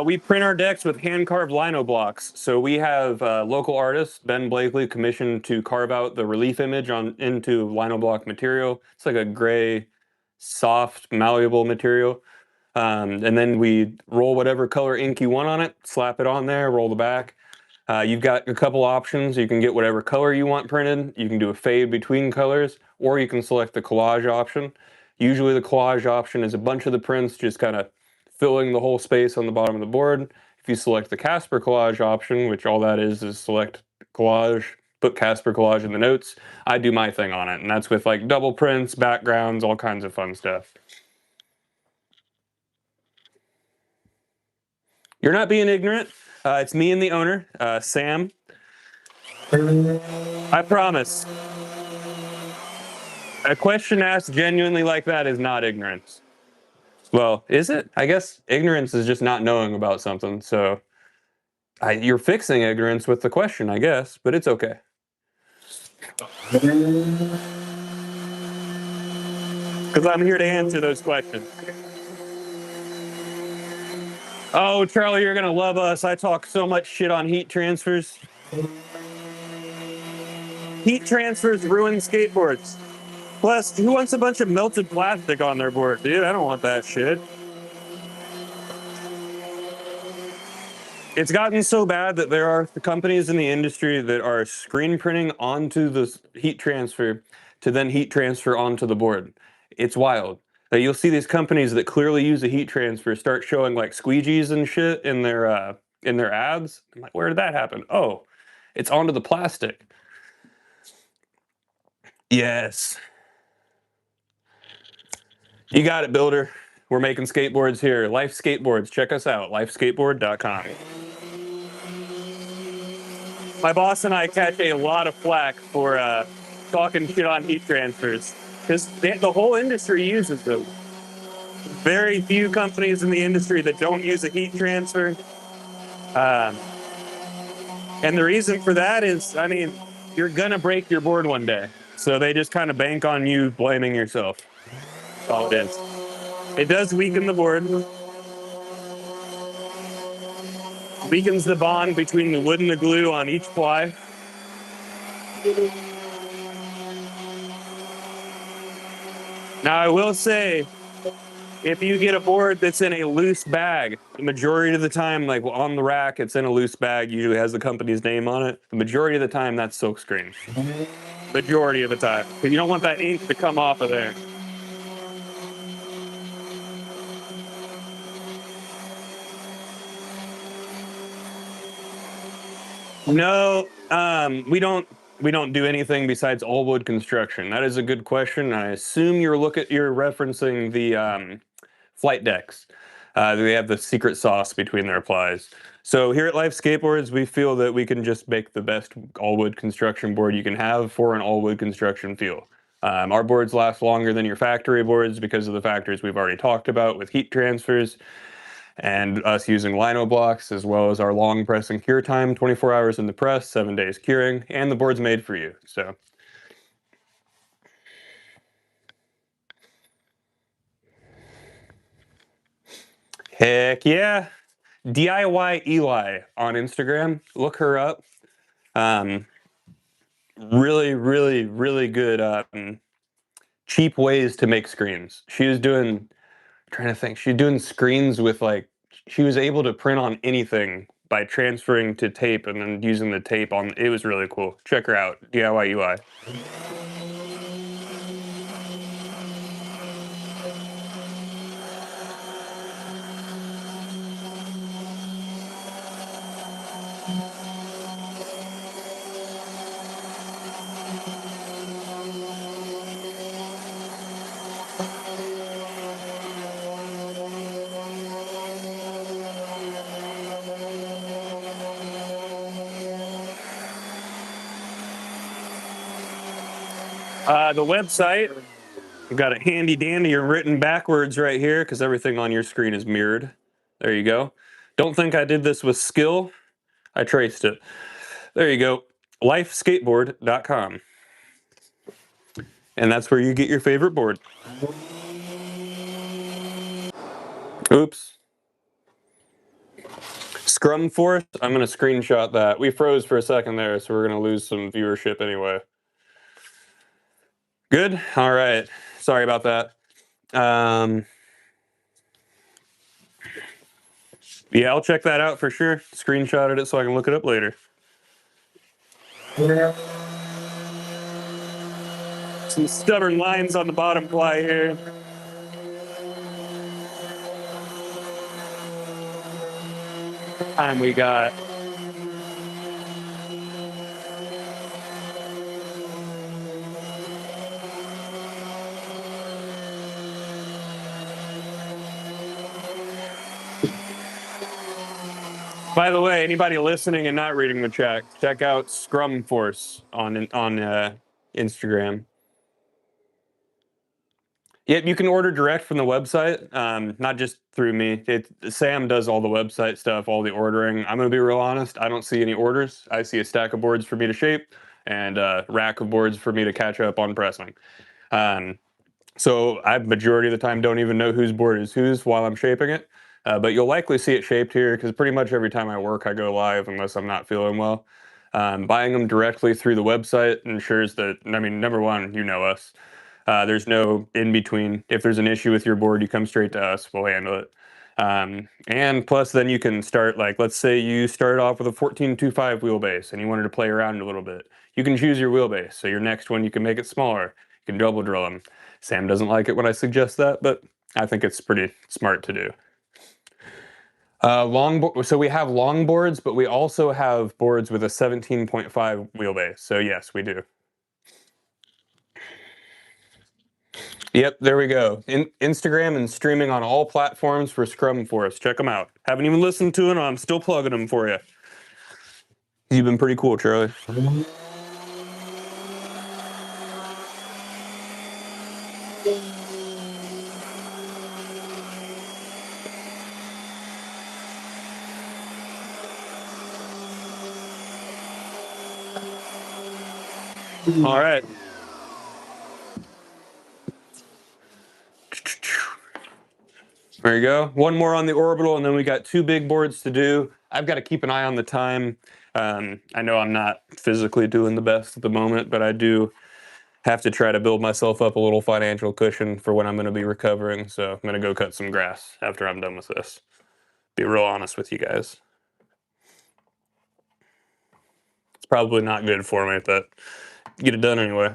We print our decks with hand-carved lino blocks. So we have local artist Ben Blakely commissioned to carve out the relief image into lino block material. It's like a gray, soft, malleable material. And then we roll whatever color ink you want on it, slap it on there, roll the back. You've got a couple options. You can get whatever color you want printed. You can do a fade between colors, or you can select the collage option. Usually the collage option is a bunch of the prints just kind of filling the whole space on the bottom of the board. If you select the Casper collage option, which all that is select collage, put Casper collage in the notes, I do my thing on it. And that's with like double prints, backgrounds, all kinds of fun stuff. You're not being ignorant. It's me and the owner, Sam. I promise. A question asked genuinely like that is not ignorance. Well, is it? I guess ignorance is just not knowing about something. So you're fixing ignorance with the question, I guess, but it's okay. Because I'm here to answer those questions. Oh, Charlie, you're going to love us. I talk so much shit on heat transfers. Heat transfers ruin skateboards. Plus, who wants a bunch of melted plastic on their board? Dude, I don't want that shit. It's gotten so bad that there are companies in the industry that are screen printing onto the heat transfer to then heat transfer onto the board. It's wild. You'll see these companies that clearly use a heat transfer start showing like squeegees and shit in their ads. I'm like, where did that happen? Oh, it's onto the plastic. Yes. You got it, builder. We're making skateboards here. Life Skateboards. Check us out. lifeskateboard.com. My boss and I catch a lot of flack for talking shit on heat transfers because the whole industry uses them. Very few companies in the industry that don't use a heat transfer. And the reason for that is, I mean, you're going to break your board one day. So they just kind of bank on you blaming yourself. That's all it is. It does weaken the board. Weakens the bond between the wood and the glue on each ply. Now, I will say, if you get a board that's in a loose bag, the majority of the time, like on the rack, it's in a loose bag, usually has the company's name on it. The majority of the time, that's silkscreen. Majority of the time. Because you don't want that ink to come off of there. No, we don't do anything besides all wood construction. That is a good question. I assume you're referencing the flight decks. They have the secret sauce between their plies. So here at Life Skateboards, we feel that we can just make the best all wood construction board you can have for an all wood construction feel. Our boards last longer than your factory boards because of the factors we've already talked about with heat transfers and us using lino blocks, as well as our long press and cure time, 24 hours in the press, 7 days curing, and the board's made for you. So heck yeah. DIY Eli on Instagram. Look her up. Um, really, really, really good cheap ways to make screens. She was doing, trying to think, she was doing screens with like, she was able to print on anything by transferring to tape and then using the tape on. It was really cool. Check her out, DIY UI. The website, I've got it handy dandy or written backwards right here because everything on your screen is mirrored. There you go. Don't think I did this with skill. I traced it. There you go. Lifeskateboard.com. And that's where you get your favorite board. Oops. Scrum Force, I'm going to screenshot that. We froze for a second there, so we're going to lose some viewership anyway. Good? All right. Sorry about that. Yeah, I'll check that out for sure. Screenshotted it so I can look it up later. Some stubborn lines on the bottom ply here. Time we got. By the way, anybody listening and not reading the chat, check out Scrum Force on Instagram. Yeah, you can order direct from the website, not just through me. Sam does all the website stuff, all the ordering. I'm going to be real honest. I don't see any orders. I see a stack of boards for me to shape and a rack of boards for me to catch up on pressing. So I, majority of the time, don't even know whose board is whose while I'm shaping it. But you'll likely see it shaped here because pretty much every time I work, I go live unless I'm not feeling well. Buying them directly through the website ensures that, I mean, number one, you know us. There's no in between. If there's an issue with your board, you come straight to us. We'll handle it. And plus, then you can start, like, let's say you started off with a 14.25 wheelbase and you wanted to play around a little bit. You can choose your wheelbase. So your next one, you can make it smaller. You can double drill them. Sam doesn't like it when I suggest that, but I think it's pretty smart to do. Longboard. So we have longboards, but we also have boards with a 17.5 wheelbase. So yes, we do. Yep, there we go. Instagram and streaming on all platforms for Scrum Force. Check them out. Haven't even listened to it, I'm still plugging them for you. You've been pretty cool, Charlie. All right. There you go. One more on the orbital, and then we got two big boards to do. I've got to keep an eye on the time. I know I'm not physically doing the best at the moment, but I do have to try to build myself up a little financial cushion for when I'm going to be recovering. So I'm going to go cut some grass after I'm done with this. Be real honest with you guys. It's probably not good for me, but get it done anyway.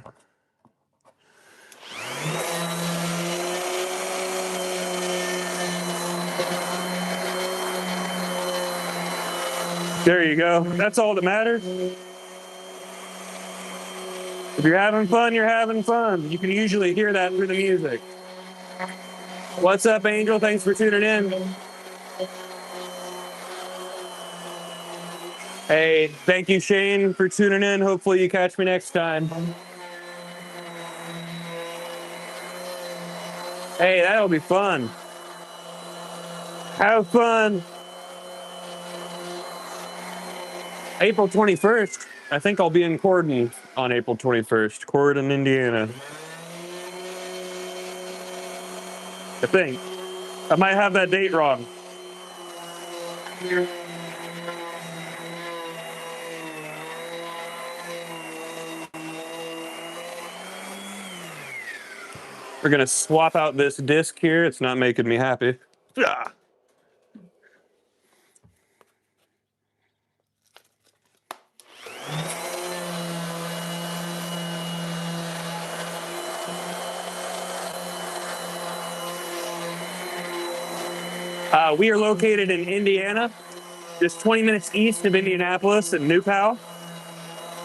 There you go. That's all that matters. If you're having fun, you're having fun. You can usually hear that through the music. What's up, Angel? Thanks for tuning in. Hey, thank you, Shane, for tuning in. Hopefully you catch me next time. Hey, that'll be fun. Have fun. April 21st. I think I'll be in Corden on April 21st. Corden, Indiana. I think. I might have that date wrong. We're going to swap out this disc here. It's not making me happy. Ah. We are located in Indiana, just 20 minutes east of Indianapolis in New Pal.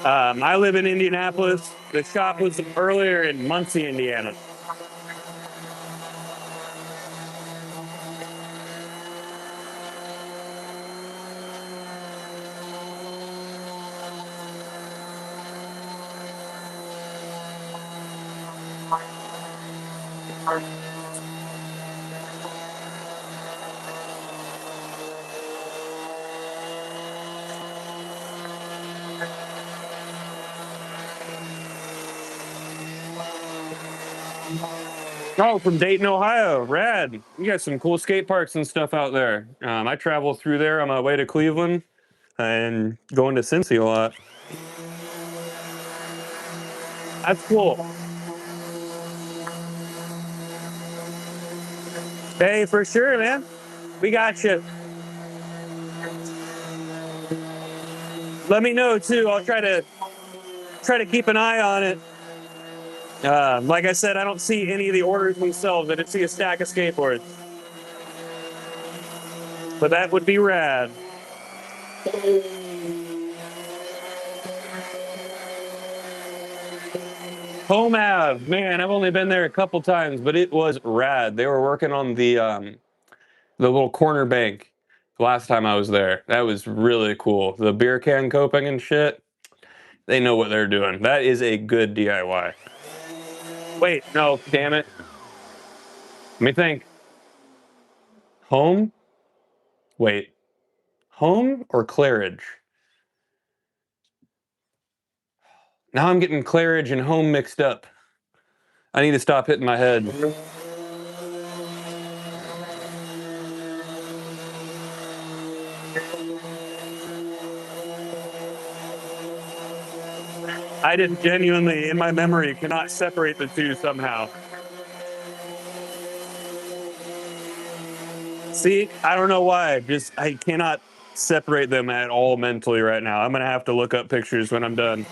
I live in Indianapolis. The shop was earlier in Muncie, Indiana. Oh, from Dayton, Ohio. Rad. You got some cool skate parks and stuff out there. I travel through there on my way to Cleveland and going to Cincy a lot. That's cool. Hey, for sure, man. We got you. Let me know too. I'll try to keep an eye on it. Like I said, I don't see any of the orders themselves. I didn't see a stack of skateboards, but that would be rad. Home Ave, man, I've only been there a couple times, but it was rad. They were working on the little corner bank last time I was there. That was really cool. The beer can coping and shit. They know what they're doing. That is a good DIY. Wait, no, damn it. Let me think. Home? Wait. Home or Claridge? Now I'm getting Claridge and Home mixed up. I need to stop hitting my head. I just genuinely, in my memory, cannot separate the two somehow. See, I don't know why. I cannot separate them at all mentally right now. I'm gonna have to look up pictures when I'm done.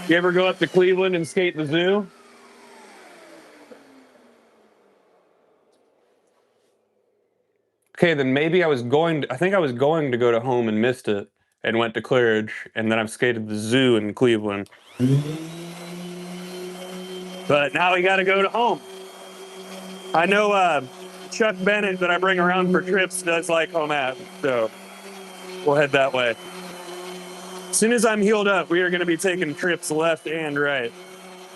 You ever go up to Cleveland and skate the zoo? Okay, then maybe I think I was going to go to Home and missed it and went to Claridge, and then I've skated the zoo in Cleveland. But now we gotta go to Home. I know Chuck Bennett that I bring around for trips does like Home Ave, so we'll head that way. As soon as I'm healed up, we are gonna be taking trips left and right.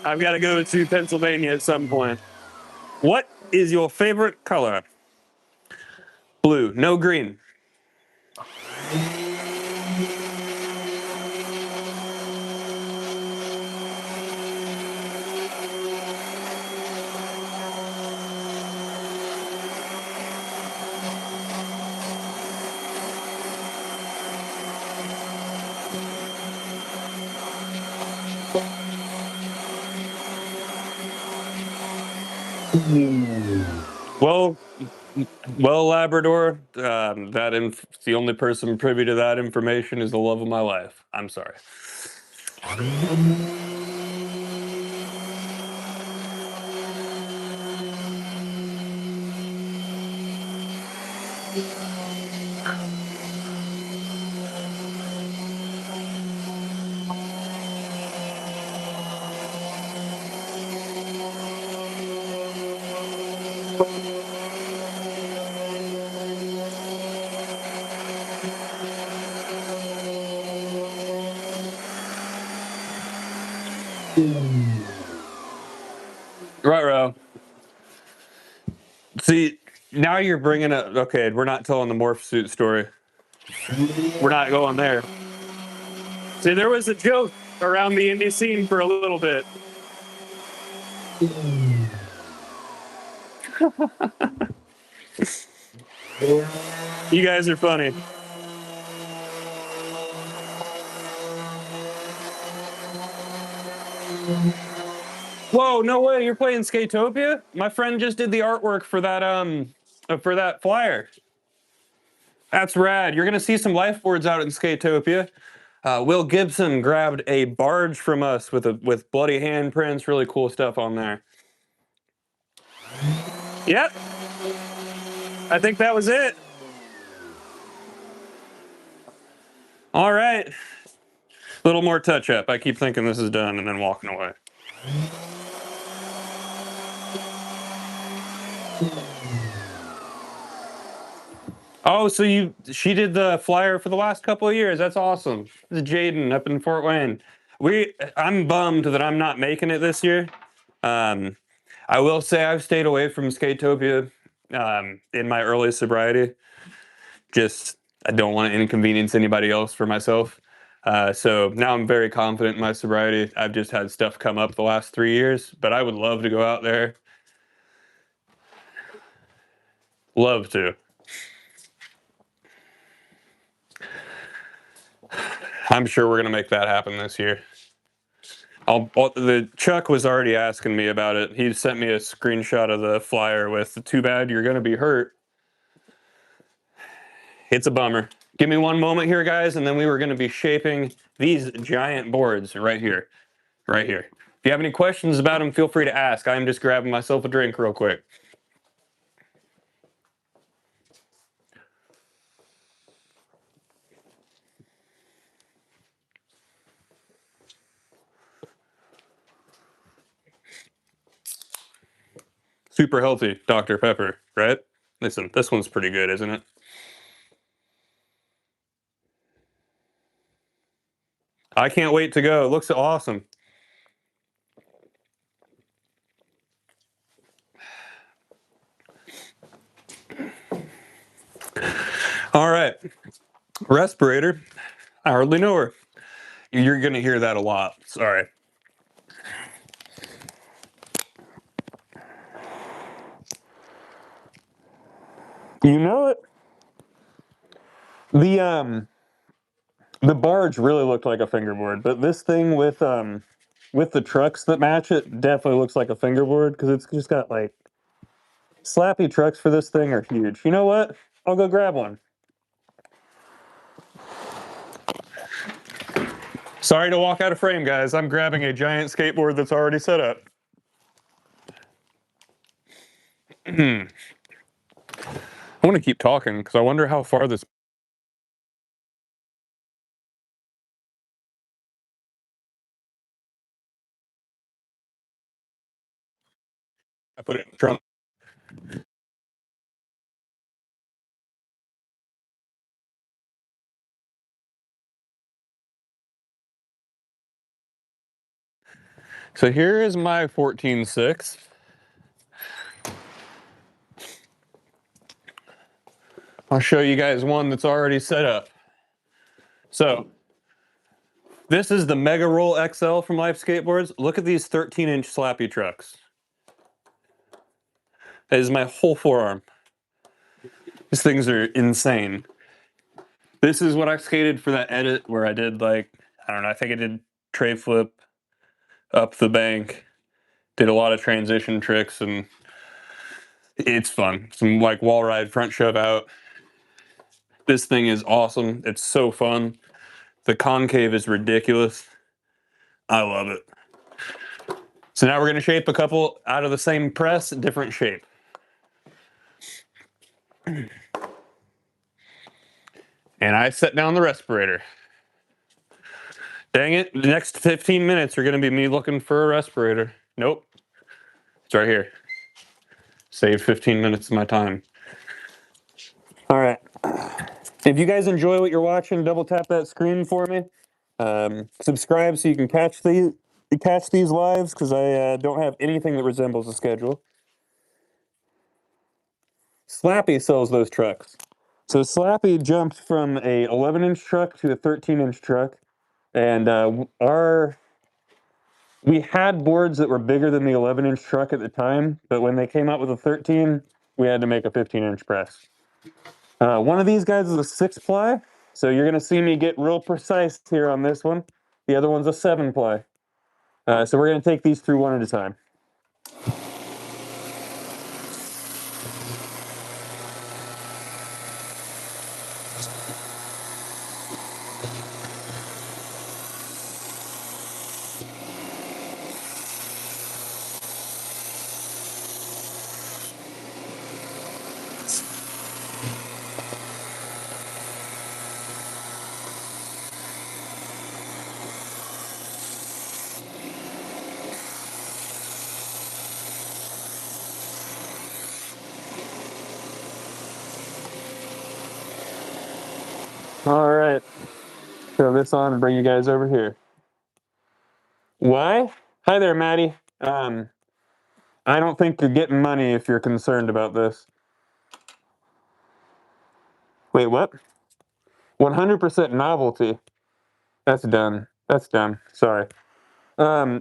I've got to go to Pennsylvania at some point. What is your favorite color? Blue, no green. Well, Labrador, the only person privy to that information is the love of my life. I'm sorry. Right, Ro. See, now you're bringing up. Okay, we're not telling the morph suit story. We're not going there. See, there was a joke around the indie scene for a little bit. You guys are funny. Whoa, no way! You're playing Skatopia? My friend just did the artwork for that flyer. That's rad. You're gonna see some life boards out in Skatopia. Will Gibson grabbed a barge from us with bloody handprints, really cool stuff on there. Yep. I think that was it. All right. A little more touch up. I keep thinking this is done and then walking away. Oh, so she did the flyer for the last couple of years. That's awesome. This is Jaden up in Fort Wayne. I'm bummed that I'm not making it this year. I will say I've stayed away from Skatopia in my early sobriety. Just I don't want to inconvenience anybody else for myself. So now I'm very confident in my sobriety. I've just had stuff come up the last 3 years, but I would love to go out there. Love to. I'm sure we're gonna make that happen this year. The Chuck was already asking me about it. He sent me a screenshot of the flyer with "Too bad you're gonna be hurt." It's a bummer. Give me one moment here, guys, and then we were gonna be shaping these giant boards right here, right here. If you have any questions about them, feel free to ask. I'm just grabbing myself a drink real quick. Super healthy, Dr. Pepper, right? Listen, this one's pretty good, isn't it? I can't wait to go. It looks awesome. All right. Respirator. I hardly know her. You're going to hear that a lot. Sorry. You know it? The barge really looked like a fingerboard, but this thing with the trucks that match it definitely looks like a fingerboard because it's just got like slappy trucks for this thing are huge. You know what? I'll go grab one. Sorry to walk out of frame, guys. I'm grabbing a giant skateboard that's already set up. I want to keep talking because I wonder how far this. I put it in the trunk. So here is my 14.6. I'll show you guys one that's already set up. So this is the Mega Roll XL from Life Skateboards. Look at these 13-inch slappy trucks. That is my whole forearm. These things are insane. This is what I skated for that edit where I did I don't know, I think I did tray flip up the bank, did a lot of transition tricks, and it's fun. Some wall ride front shove out. This thing is awesome. It's so fun. The concave is ridiculous. I love it. So now we're going to shape a couple out of the same press, different shape. And I set down the respirator. Dang it, the next 15 minutes are going to be me looking for a respirator. Nope. It's right here. Save 15 minutes of my time. All right. If you guys enjoy what you're watching, double tap that screen for me. Subscribe so you can catch these lives, because I don't have anything that resembles a schedule. Slappy sells those trucks. So Slappy jumped from a 11-inch truck to a 13-inch truck, and we had boards that were bigger than the 11-inch truck at the time, but when they came out with a 13, we had to make a 15-inch press. One of these guys is a 6-ply, so you're going to see me get real precise here on this one. The other one's a 7-ply. So we're going to take these through one at a time. All right, throw this on and bring you guys over here. Why? Hi there, Maddie. I don't think you're getting money if you're concerned about this. Wait, what? 100% novelty. That's done. That's done. Sorry. I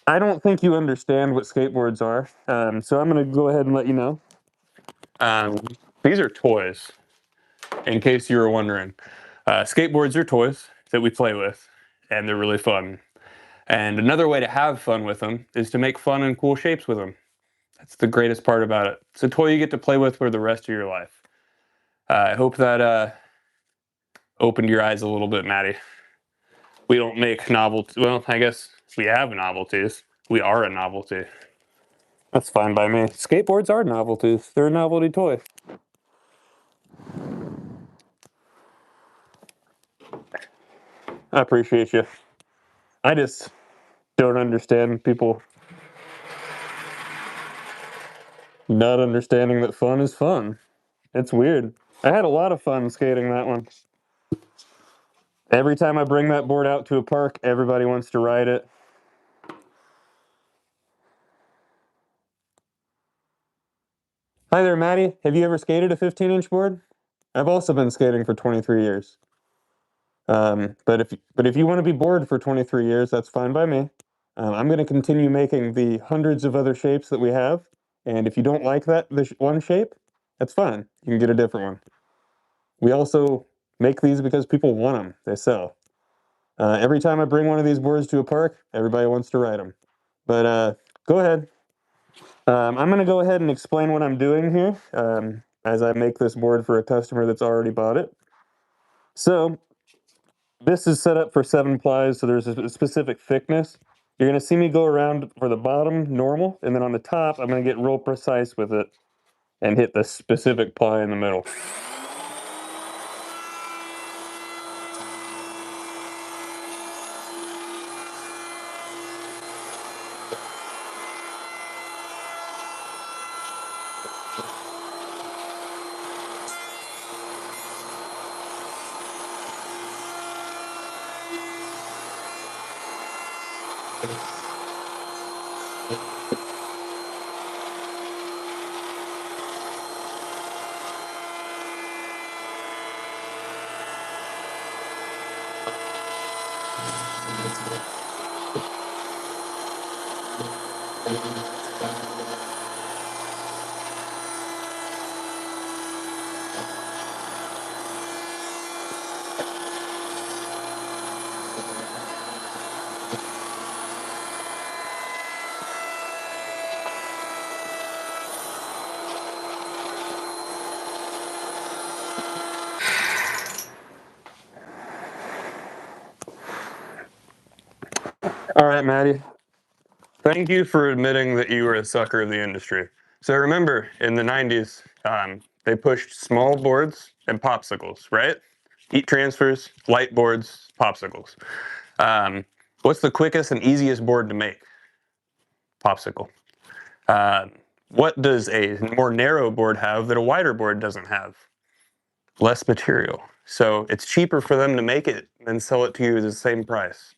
don't think you understand what skateboards are, so I'm going to go ahead and let you know. These are toys, in case you were wondering. Skateboards are toys that we play with, and they're really fun. And another way to have fun with them is to make fun and cool shapes with them. That's the greatest part about it. It's a toy you get to play with for the rest of your life. I hope that opened your eyes a little bit, Maddie. We don't make novelties. Well, I guess we have novelties. We are a novelty. That's fine by me. Skateboards are novelties. They're a novelty toy. I appreciate you. I just don't understand people not understanding that fun is fun. It's weird. I had a lot of fun skating that one. Every time I bring that board out to a park, everybody wants to ride it. Hi there, Maddie. Have you ever skated a 15-inch board? I've also been skating for 23 years. But if you want to be bored for 23 years, that's fine by me. I'm going to continue making the hundreds of other shapes that we have. And if you don't like this one shape, that's fine. You can get a different one. We also make these because people want them. They sell. Every time I bring one of these boards to a park, everybody wants to ride them. But go ahead. I'm going to go ahead and explain what I'm doing here as I make this board for a customer that's already bought it. So this is set up for 7-plies, so there's a specific thickness. You're going to see me go around for the bottom normal, and then on the top, I'm going to get real precise with it and hit the specific ply in the middle. All right, Maddie. Thank you for admitting that you were a sucker of the industry. So remember, in the 90s, they pushed small boards and popsicles, right? Heat transfers, light boards, popsicles. What's the quickest and easiest board to make? Popsicle. Uh, what does a more narrow board have that a wider board doesn't have? Less material. So it's cheaper for them to make it than sell it to you at the same price.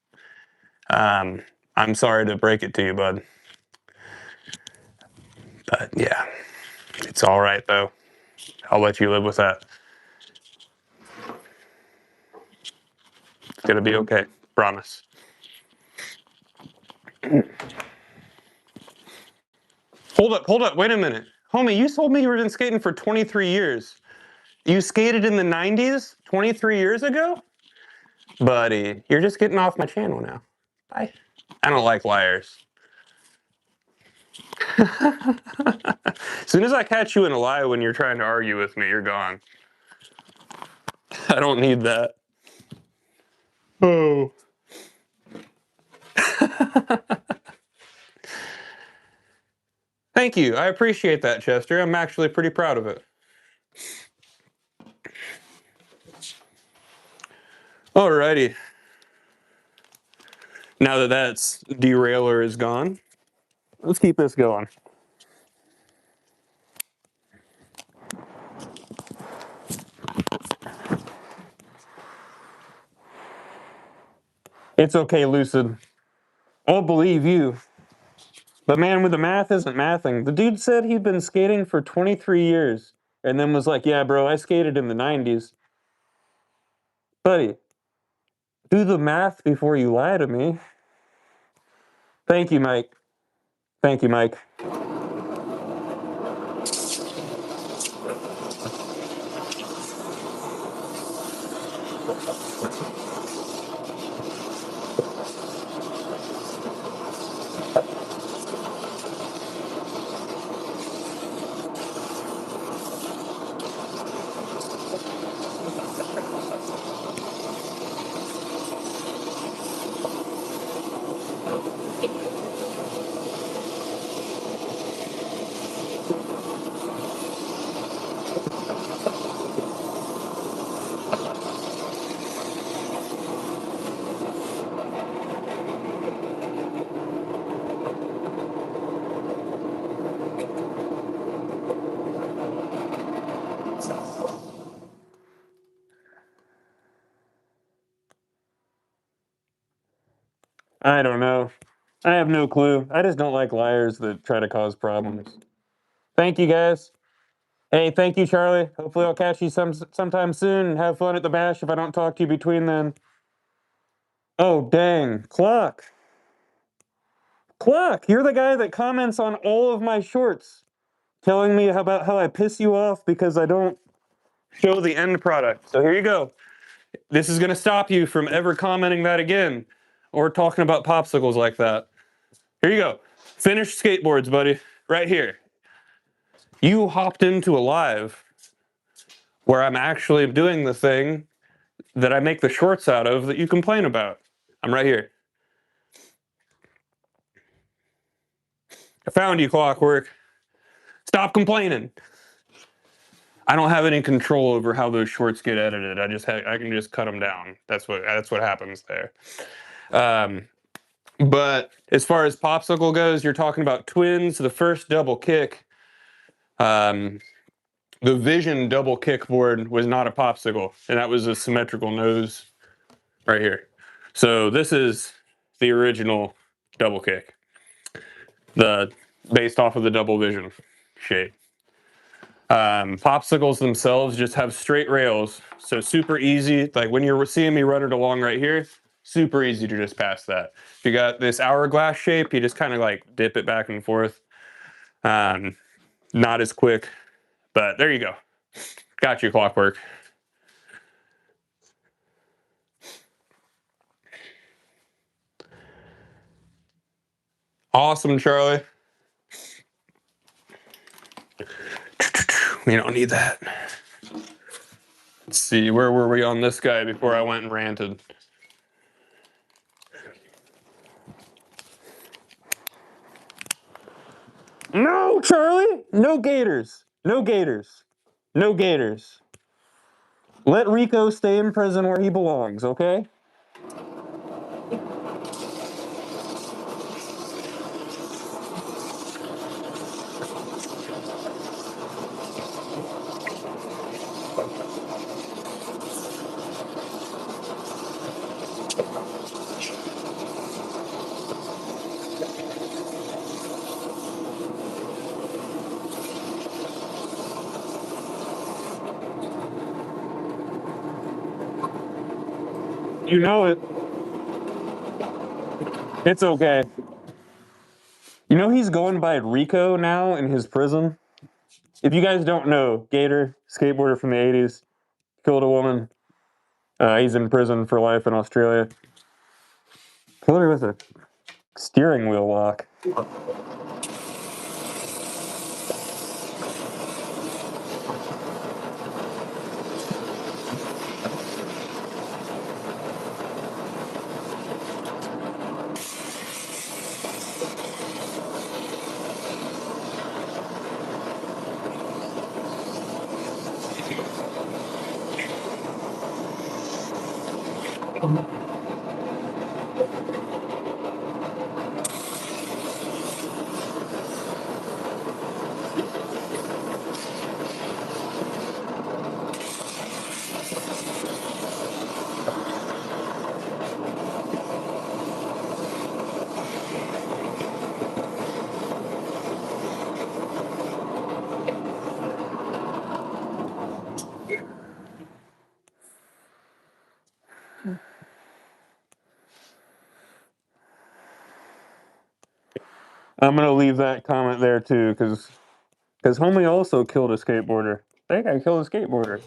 I'm sorry to break it to you, bud. But yeah, it's all right though. I'll let you live with that. It's gonna be okay. Promise. Hold up, wait a minute. Homie, you told me you were been skating for 23 years. You skated in the 90s 23 years ago? Buddy, you're just getting off my channel now. Bye. I don't like liars. As soon as I catch you in a lie when you're trying to argue with me, you're gone. I don't need that. Oh. Thank you. I appreciate that, Chester. I'm actually pretty proud of it. Alrighty. Now that that's derailer is gone, let's keep this going. It's okay, Lucid. I'll believe you. But man, when the math isn't mathing, the dude said he'd been skating for 23 years and then was like, yeah, bro, I skated in the 90s. Buddy, do the math before you lie to me. Thank you, Mike. Thank you, Mike. I don't know. I have no clue. I just don't like liars that try to cause problems. Thank you, guys. Hey, thank you, Charlie. Hopefully I'll catch you sometime soon and have fun at the bash if I don't talk to you between then. Oh, dang. Clock. Clock, you're the guy that comments on all of my shorts, telling me about how I piss you off because I don't show the end product. So here you go. This is going to stop you from ever commenting that again or talking about popsicles like that. Here you go. Finished skateboards, buddy. Right here. You hopped into a live where I'm actually doing the thing that I make the shorts out of that you complain about. I'm right here. I found you, Clockwork. Stop complaining. I don't have any control over how those shorts get edited. I can just cut them down. That's what happens there. But as far as popsicle goes, you're talking about twins. The first double kick, the Vision double kickboard was not a popsicle, and that was a symmetrical nose right here. So this is the original double kick, based off of the double Vision shape. Popsicles themselves just have straight rails, so super easy. Like when you're seeing me run it along right here, super easy to just pass that. If you got this hourglass shape, you just kind of like dip it back and forth. Not as quick, but there you go. Got you, Clockwork. Awesome, Charlie. We don't need that. Let's see, where were we on this guy before I went and ranted? No, Charlie! No gators! No gators! No gators! Let Rico stay in prison where he belongs, okay? You know it. It's okay. You know he's going by Rico now in his prison? If you guys don't know, Gator, skateboarder from the 80s, killed a woman. He's in prison for life in Australia. Killed her with a steering wheel lock. I'm gonna leave that comment there too, because homie also killed a skateboarder. I think I killed a skateboarder.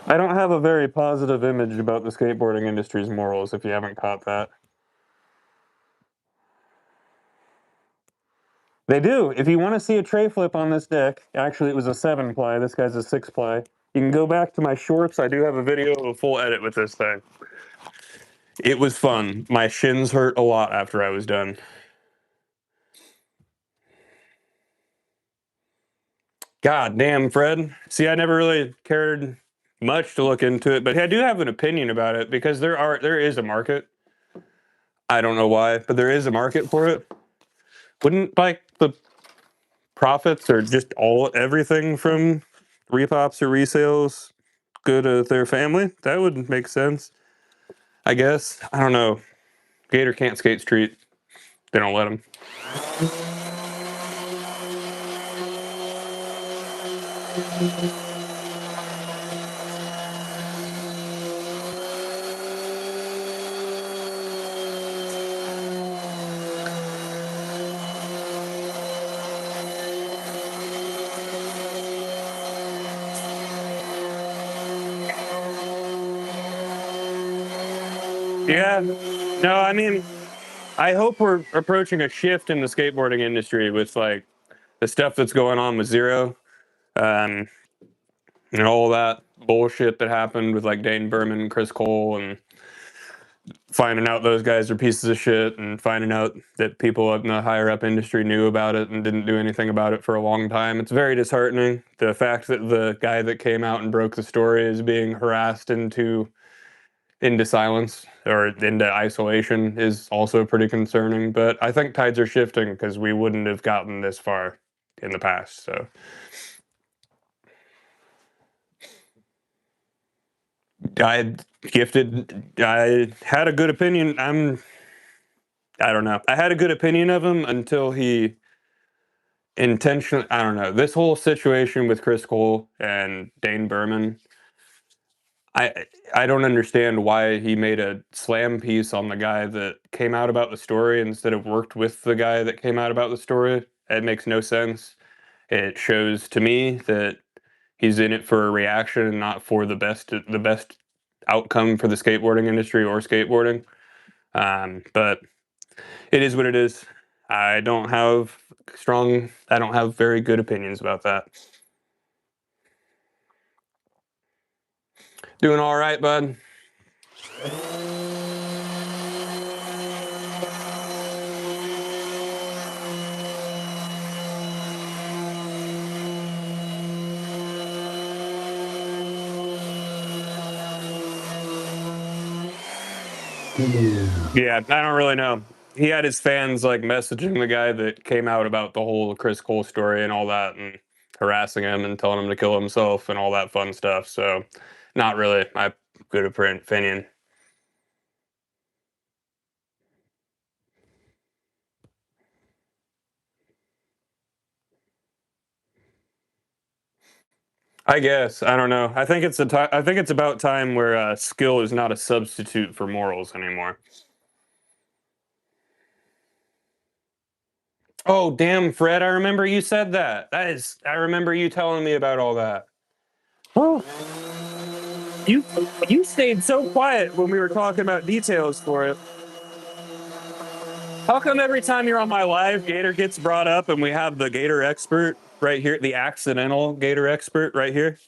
I don't have a very positive image about the skateboarding industry's morals, if you haven't caught that. They do. If you want to see a tray flip on this deck, actually it was a 7-ply, this guy's a 6-ply. You can go back to my shorts. I do have a video of a full edit with this thing. It was fun. My shins hurt a lot after I was done. God damn, Fred. See, I never really cared much to look into it, but I do have an opinion about it because there is a market. I don't know why, but there is a market for it. Wouldn't like the profits or just everything from repops or resales go to their family? That would make sense, I guess. I don't know. Gator can't skate street. They don't let him. Yeah. No, I mean, I hope we're approaching a shift in the skateboarding industry with like the stuff that's going on with Zero, and all that bullshit that happened with like Dane Berman and Chris Cole, and finding out those guys are pieces of shit and finding out that people in the higher up industry knew about it and didn't do anything about it for a long time. It's very disheartening. The fact that the guy that came out and broke the story is being harassed into silence or into isolation is also pretty concerning. But I think tides are shifting because we wouldn't have gotten this far in the past. So I I had a good opinion. I don't know. I had a good opinion of him until he intentionally, I don't know. This whole situation with Chris Cole and Dane Berman, I don't understand why he made a slam piece on the guy that came out about the story instead of worked with the guy that came out about the story. It makes no sense. It shows to me that he's in it for a reaction and not for the best outcome for the skateboarding industry or skateboarding. But it is what it is. I don't have very good opinions about that. Doing all right, bud. Yeah, I don't really know. He had his fans like messaging the guy that came out about the whole Chris Cole story and all that and harassing him and telling him to kill himself and all that fun stuff. So, not really my good opinion. I guess I don't know. I think it's about time where skill is not a substitute for morals anymore. Oh, damn, Fred! I remember you said that. I remember you telling me about all that. Oh, you you stayed so quiet when we were talking about details for it. How come every time you're on my live, Gator gets brought up and we have the Gator expert right here, the accidental Gator expert right here?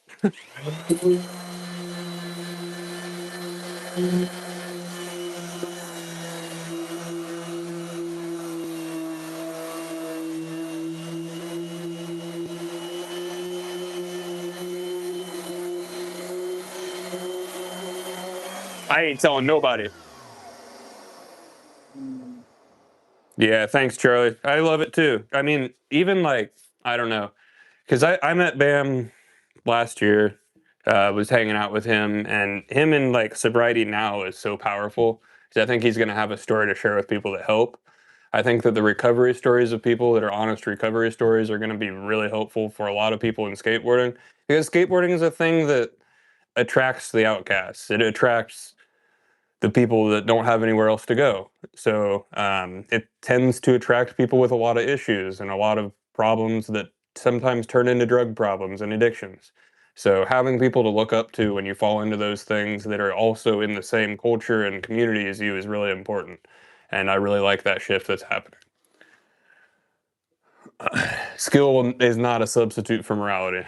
I ain't telling nobody. Yeah, thanks, Charlie. I love it too. I mean, even like, I don't know, because I met Bam last year, was hanging out with him, and him in like sobriety now is so powerful because I think he's going to have a story to share with people that help. I think that the recovery stories of people that are honest recovery stories are going to be really helpful for a lot of people in skateboarding because skateboarding is a thing that attracts the outcasts. It attracts the people that don't have anywhere else to go. So it tends to attract people with a lot of issues and a lot of problems that sometimes turn into drug problems and addictions. So having people to look up to when you fall into those things that are also in the same culture and community as you is really important. And I really like that shift that's happening. Skill is not a substitute for morality.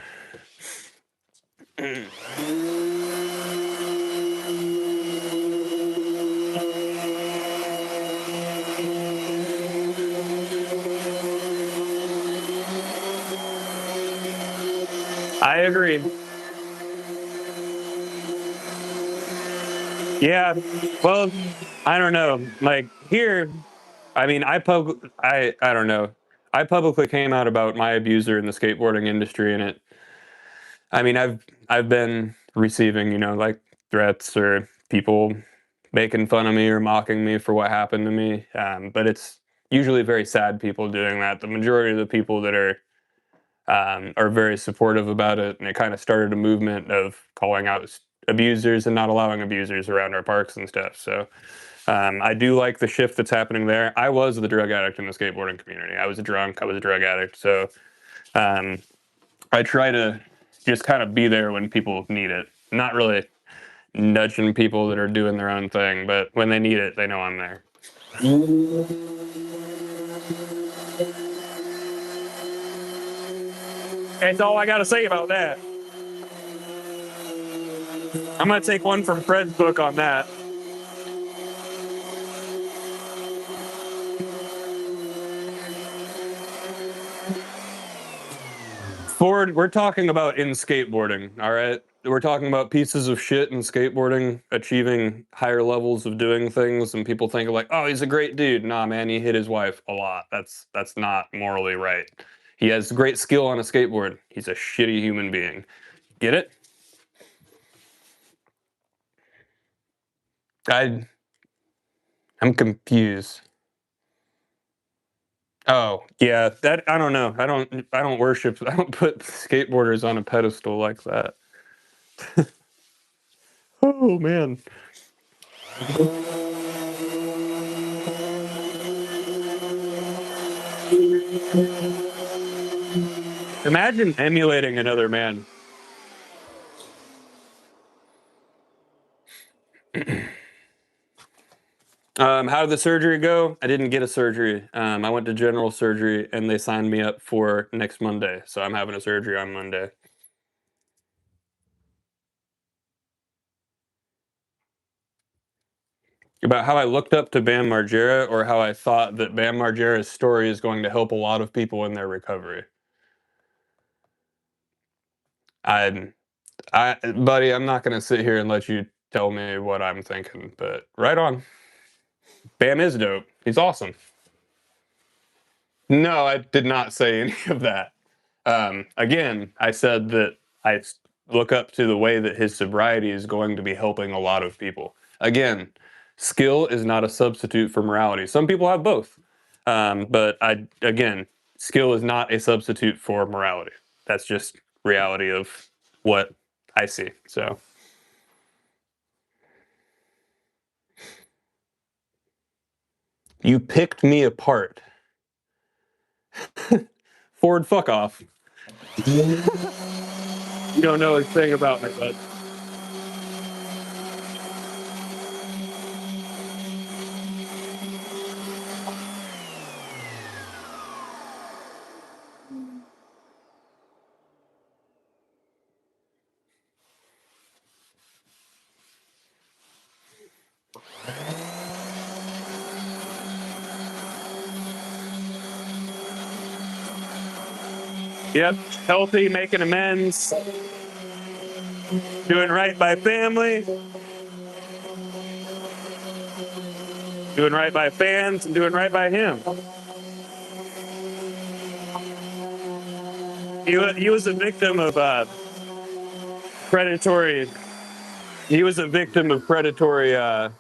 I agree. Yeah. Well, I don't know. Like here, I mean, I don't know. I publicly came out about my abuser in the skateboarding industry, and I mean, I've been receiving, like threats or people making fun of me or mocking me for what happened to me. But it's usually very sad people doing that. The majority of the people that are very supportive about it, and it kind of started a movement of calling out abusers and not allowing abusers around our parks and stuff. So I do like the shift that's happening there. I was the drug addict in the skateboarding community. I was a drunk. I was a drug addict. So um, I try to just kind of be there when people need it. Not really nudging people that are doing their own thing, but when they need it, they know I'm there. That's all I got to say about that. I'm going to take one from Fred's book on that. Ford, we're talking about in skateboarding, all right? We're talking about pieces of shit in skateboarding achieving higher levels of doing things, and people think like, oh, he's a great dude. Nah, man, he hit his wife a lot. That's not morally right. He has great skill on a skateboard. He's a shitty human being. Get it? I'm confused. Oh, yeah, that I don't know. I don't worship. I don't put skateboarders on a pedestal like that. Oh man. Imagine emulating another man. How did the surgery go? I didn't get a surgery. I went to general surgery and they signed me up for next Monday. So I'm having a surgery on Monday. About how I looked up to Bam Margera or how I thought that Bam Margera's story is going to help a lot of people in their recovery. I, buddy, I'm not going to sit here and let you tell me what I'm thinking, but right on. Bam is dope. He's awesome. No, I did not say any of that. Again, I said that I look up to the way that his sobriety is going to be helping a lot of people. Again, skill is not a substitute for morality. Some people have both. But again, skill is not a substitute for morality. That's just reality of what I see. So, you picked me apart. Ford, fuck off. You don't know a thing about me, bud. Yep, healthy, making amends, doing right by family, doing right by fans, and doing right by him. He was a victim of predatory. He was a victim of predatory. I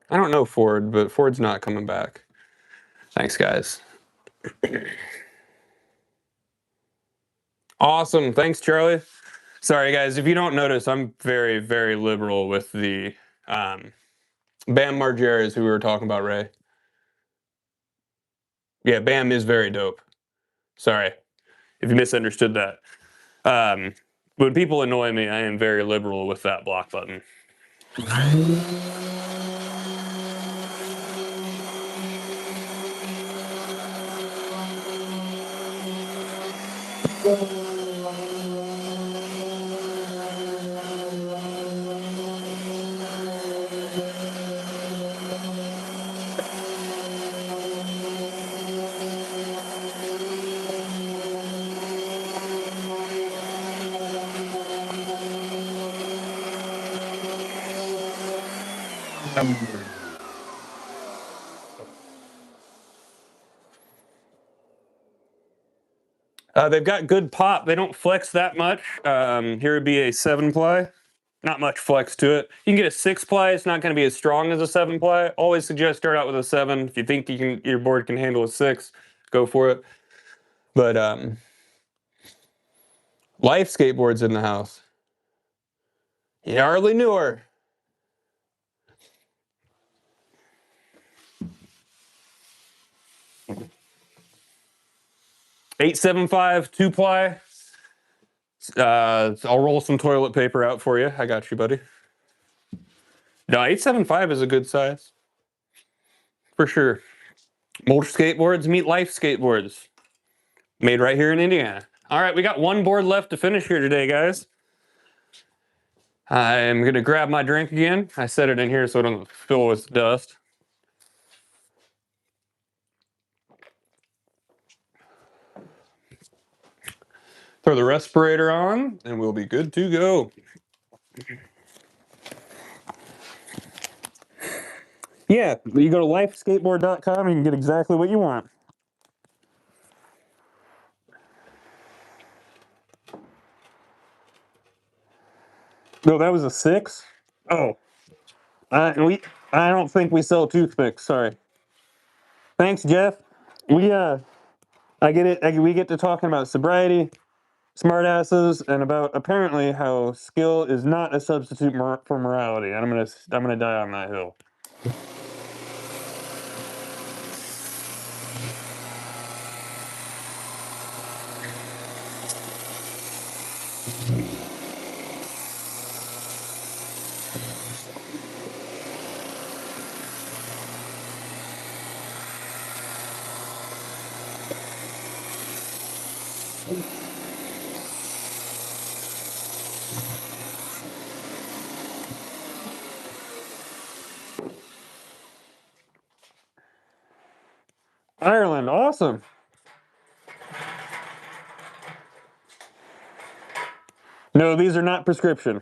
don't know Ford, but Ford's not coming back. Thanks, guys. Awesome. Thanks, Charlie. Sorry, guys. If you don't notice, I'm very, very liberal with the Bam Margera is who we were talking about, Ray. Yeah, Bam is very dope. Sorry if you misunderstood that. When people annoy me, I am very liberal with that block button. They've got good pop. They don't flex that much. Here would be a 7-ply. Not much flex to it. You can get a 6-ply. It's not going to be as strong as a 7-ply. Always suggest start out with a 7. If you think your board can handle a 6, go for it. But Life Skateboards in the house. You hardly knew her. 875 2-ply. I'll roll some toilet paper out for you. I got you, buddy. No, 875 is a good size. For sure. Motor skateboards meet Life Skateboards. Made right here in Indiana. All right, we got one board left to finish here today, guys. I'm going to grab my drink again. I set it in here so it doesn't fill with dust. Throw the respirator on, and we'll be good to go. Yeah, you go to lifeskateboard.com, you can get exactly what you want. No, that was a 6? Oh. I don't think we sell toothpicks, sorry. Thanks, Jeff. We we get to talking about sobriety, smartasses, and about apparently how skill is not a substitute for morality. And I'm gonna die on that hill. Ireland, awesome. No, these are not prescription.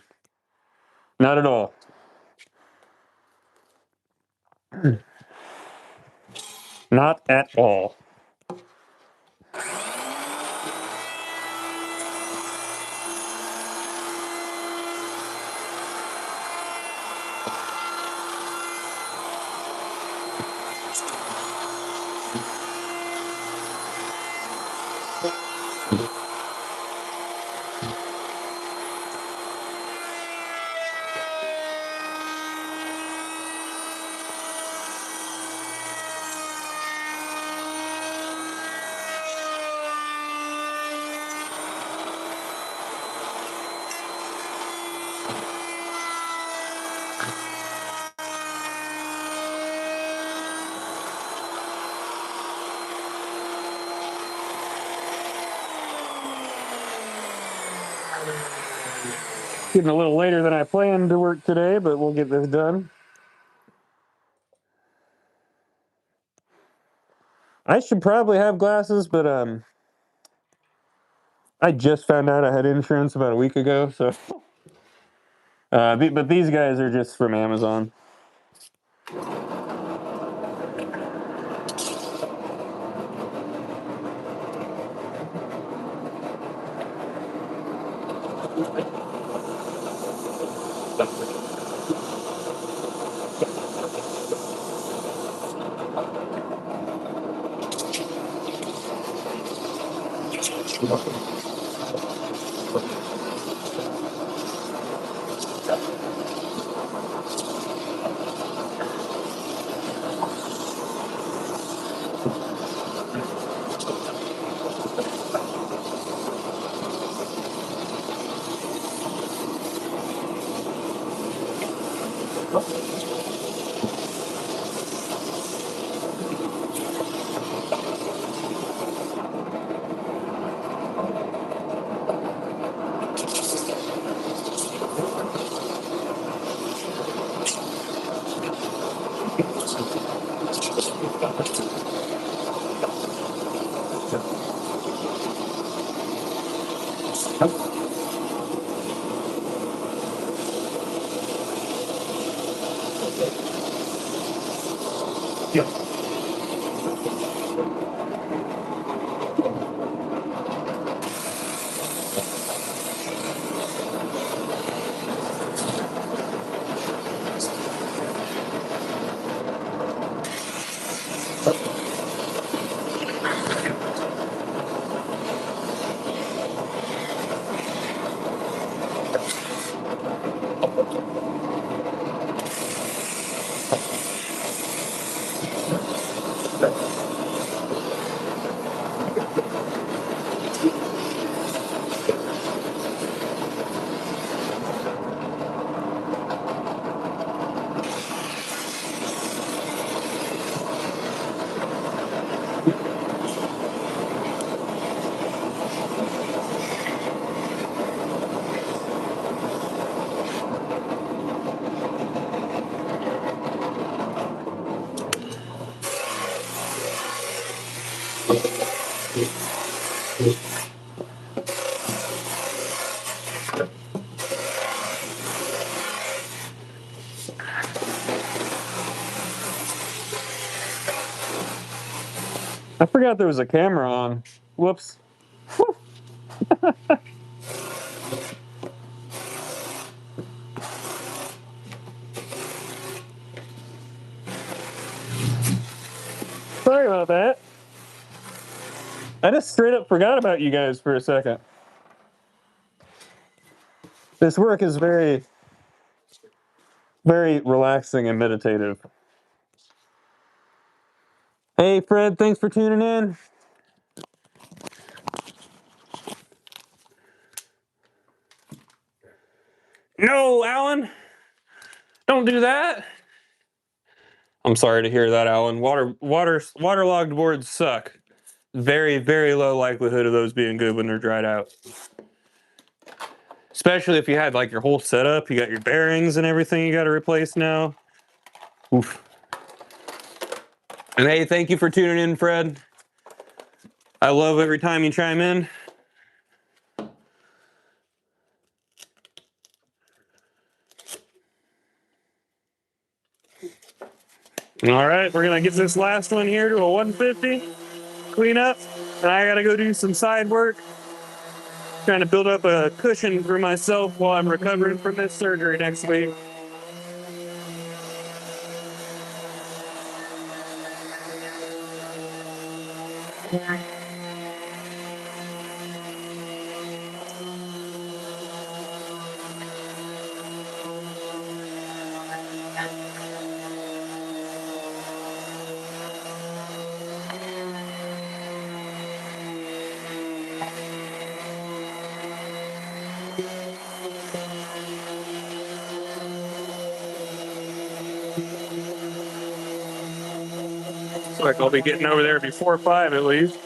Not at all. Not at all. Getting a little later than I planned to work today, but we'll get this done. I should probably have glasses, but I just found out I had insurance about a week ago, so. But these guys are just from Amazon. I forgot there was a camera on. Whoops. Sorry about that. I just straight up forgot about you guys for a second. This work is very, very relaxing and meditative. Hey, Fred, thanks for tuning in. No, Alan, don't do that. I'm sorry to hear that, Alan. Waterlogged boards suck. Very, very low likelihood of those being good when they're dried out. Especially if you had like your whole setup, you got your bearings and everything you got to replace now. Oof. And hey, thank you for tuning in, Fred. I love every time you chime in. All right, we're gonna get this last one here to a 150, clean up, and I gotta go do some side work. Trying to build up a cushion for myself while I'm recovering from this surgery next week. Looks like I'll be getting over there before 5 at least.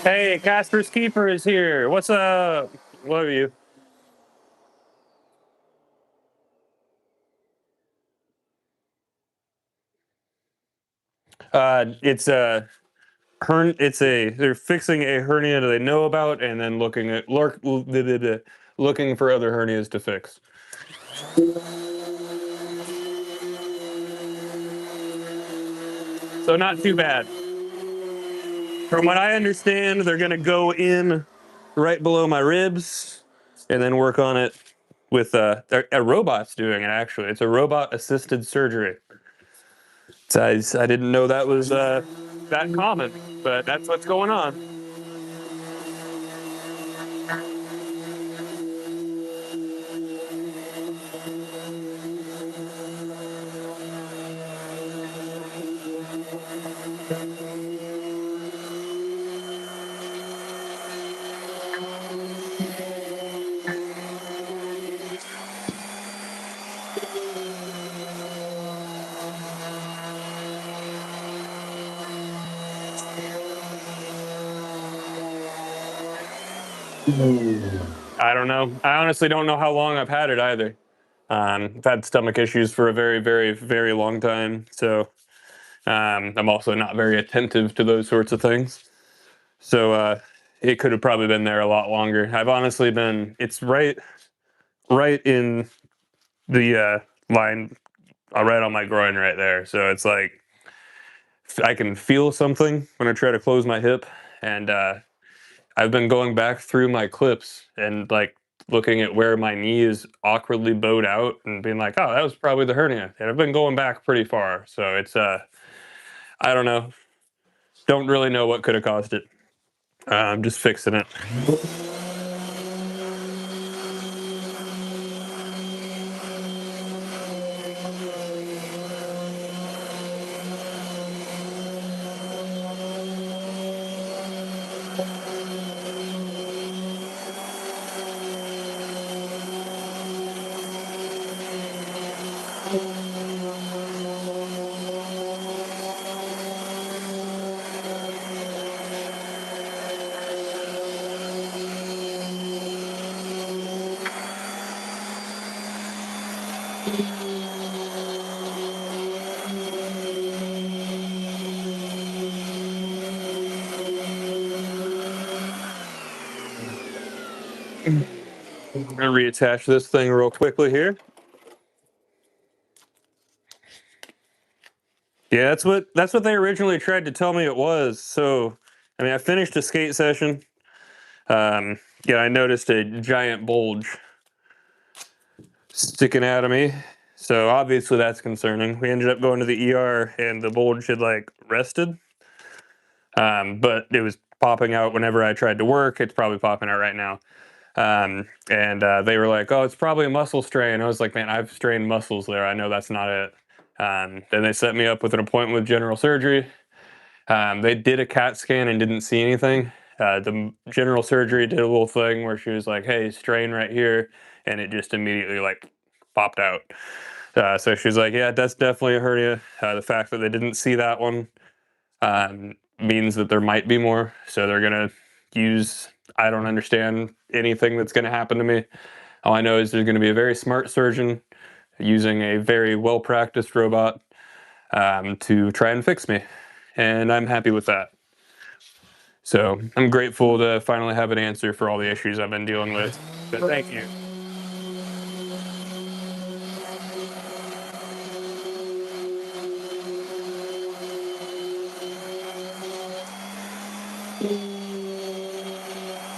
Hey, Casper's Keeper is here. What's up? Love you. It's a they're fixing a hernia that they know about and then looking for other hernias to fix. So not too bad. From what I understand, they're gonna go in right below my ribs and then work on it with a robot's doing it. Actually, it's a robot assisted surgery. So I didn't know that was that common, but that's what's going on. I don't know. I honestly don't know how long I've had it either. I've had stomach issues for a very, very, very long time. So I'm also not very attentive to those sorts of things. So it could have probably been there a lot longer. I've honestly been, it's right in the line, right on my groin right there. So it's like, I can feel something when I try to close my hip. And I've been going back through my clips and like looking at where my knee is awkwardly bowed out and being like, oh, that was probably the hernia. And I've been going back pretty far. So it's, I don't know. Don't really know what could have caused it. I'm just fixing it. I'm gonna reattach this thing real quickly here. Yeah, that's what they originally tried to tell me it was. So, I mean, I finished a skate session. Yeah, I noticed a giant bulge sticking out of me. So obviously that's concerning. We ended up going to the ER and the bulge had like rested. But it was popping out whenever I tried to work. It's probably popping out right now. And they were like, "Oh, it's probably a muscle strain." I was like, "Man, I've strained muscles there. I know that's not it." Then they set me up with an appointment with general surgery. They did a CAT scan and didn't see anything. The general surgery did a little thing where she was like, "Hey, strain right here," and it just immediately like popped out. So she was like, "Yeah, that's definitely a hernia." The fact that they didn't see that one means that there might be more. So they're gonna use. I don't understand anything that's gonna happen to me. All I know is there's gonna be a very smart surgeon using a very well practiced robot to try and fix me, and I'm happy with that. So I'm grateful to finally have an answer for all the issues I've been dealing with. But thank you.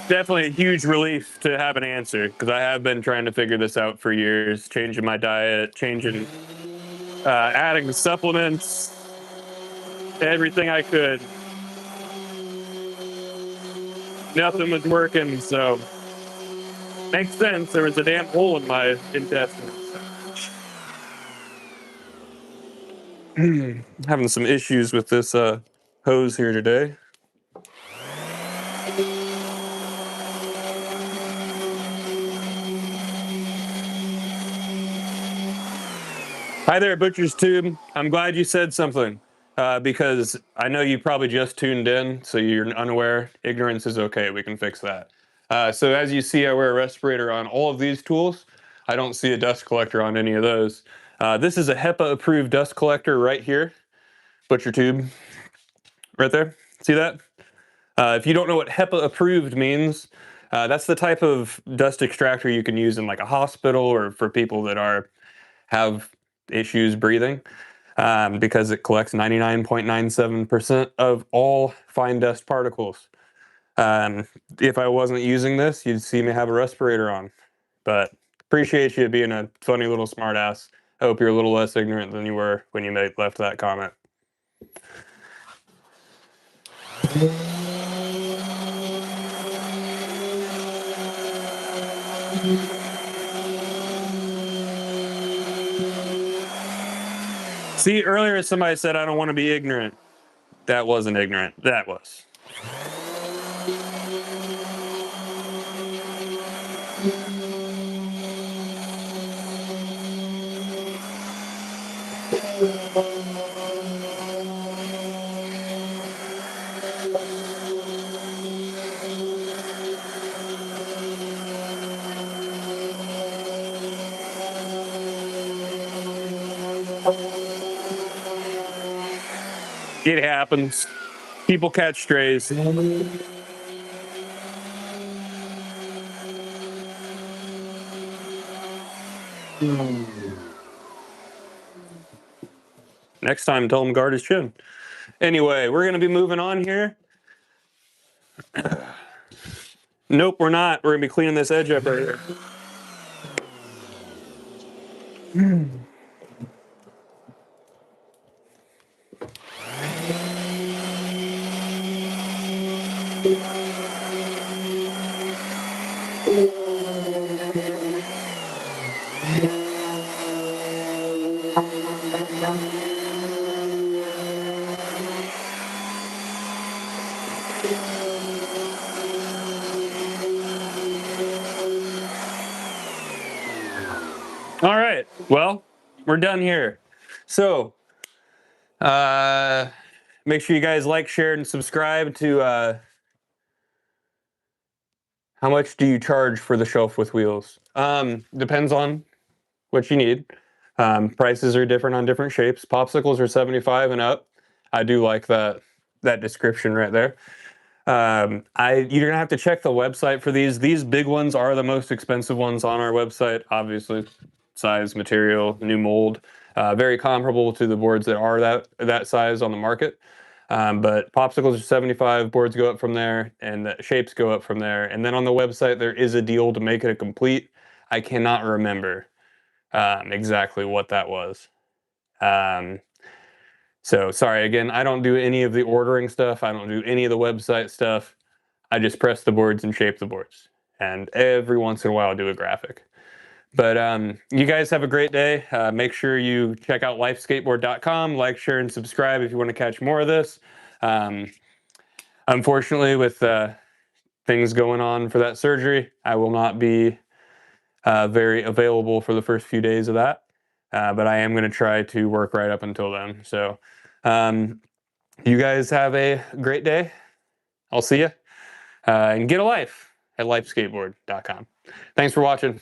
Definitely a huge relief to have an answer because I have been trying to figure this out for years, changing my diet, adding the supplements, everything I could. Nothing was working, so makes sense. There was a damn hole in my intestines. Having some issues with this hose here today. Hi there, Butcher's Tube. I'm glad you said something because I know you probably just tuned in, so you're unaware. Ignorance is okay. We can fix that. So as you see, I wear a respirator on all of these tools. I don't see a dust collector on any of those. This is a HEPA-approved dust collector right here. Butcher Tube, right there. See that? If you don't know what HEPA approved means, that's the type of dust extractor you can use in like a hospital or for people that have issues breathing because it collects 99.97% of all fine dust particles. If I wasn't using this, you'd see me have a respirator on. But appreciate you being a funny little smartass. I hope you're a little less ignorant than you were when you left that comment. See, earlier somebody said I don't want to be ignorant. That wasn't ignorant. That was. It happens. People catch strays. Next time, tell him guard his chin. Anyway, we're going to be moving on here. Nope, we're not. We're going to be cleaning this edge up right here. All right. Well, we're done here. So, make sure you guys like, share, and subscribe to how much do you charge for the shelf with wheels? Depends on what you need. Prices are different on different shapes. Popsicles are 75 and up. I do like that description right there. You're gonna have to check the website for these. These big ones are the most expensive ones on our website, obviously. Size, material, new mold, very comparable to the boards that are that size on the market. But popsicles are 75, boards go up from there, and the shapes go up from there. And then on the website, there is a deal to make it a complete. I cannot remember exactly what that was. So sorry, again, I don't do any of the ordering stuff. I don't do any of the website stuff. I just press the boards and shape the boards. And every once in a while, I'll do a graphic. But you guys have a great day. Make sure you check out lifeskateboard.com, like, share, and subscribe if you want to catch more of this. Unfortunately, with things going on for that surgery, I will not be very available for the first few days of that. But I am going to try to work right up until then. So you guys have a great day. I'll see you. And get a life at lifeskateboard.com. Thanks for watching.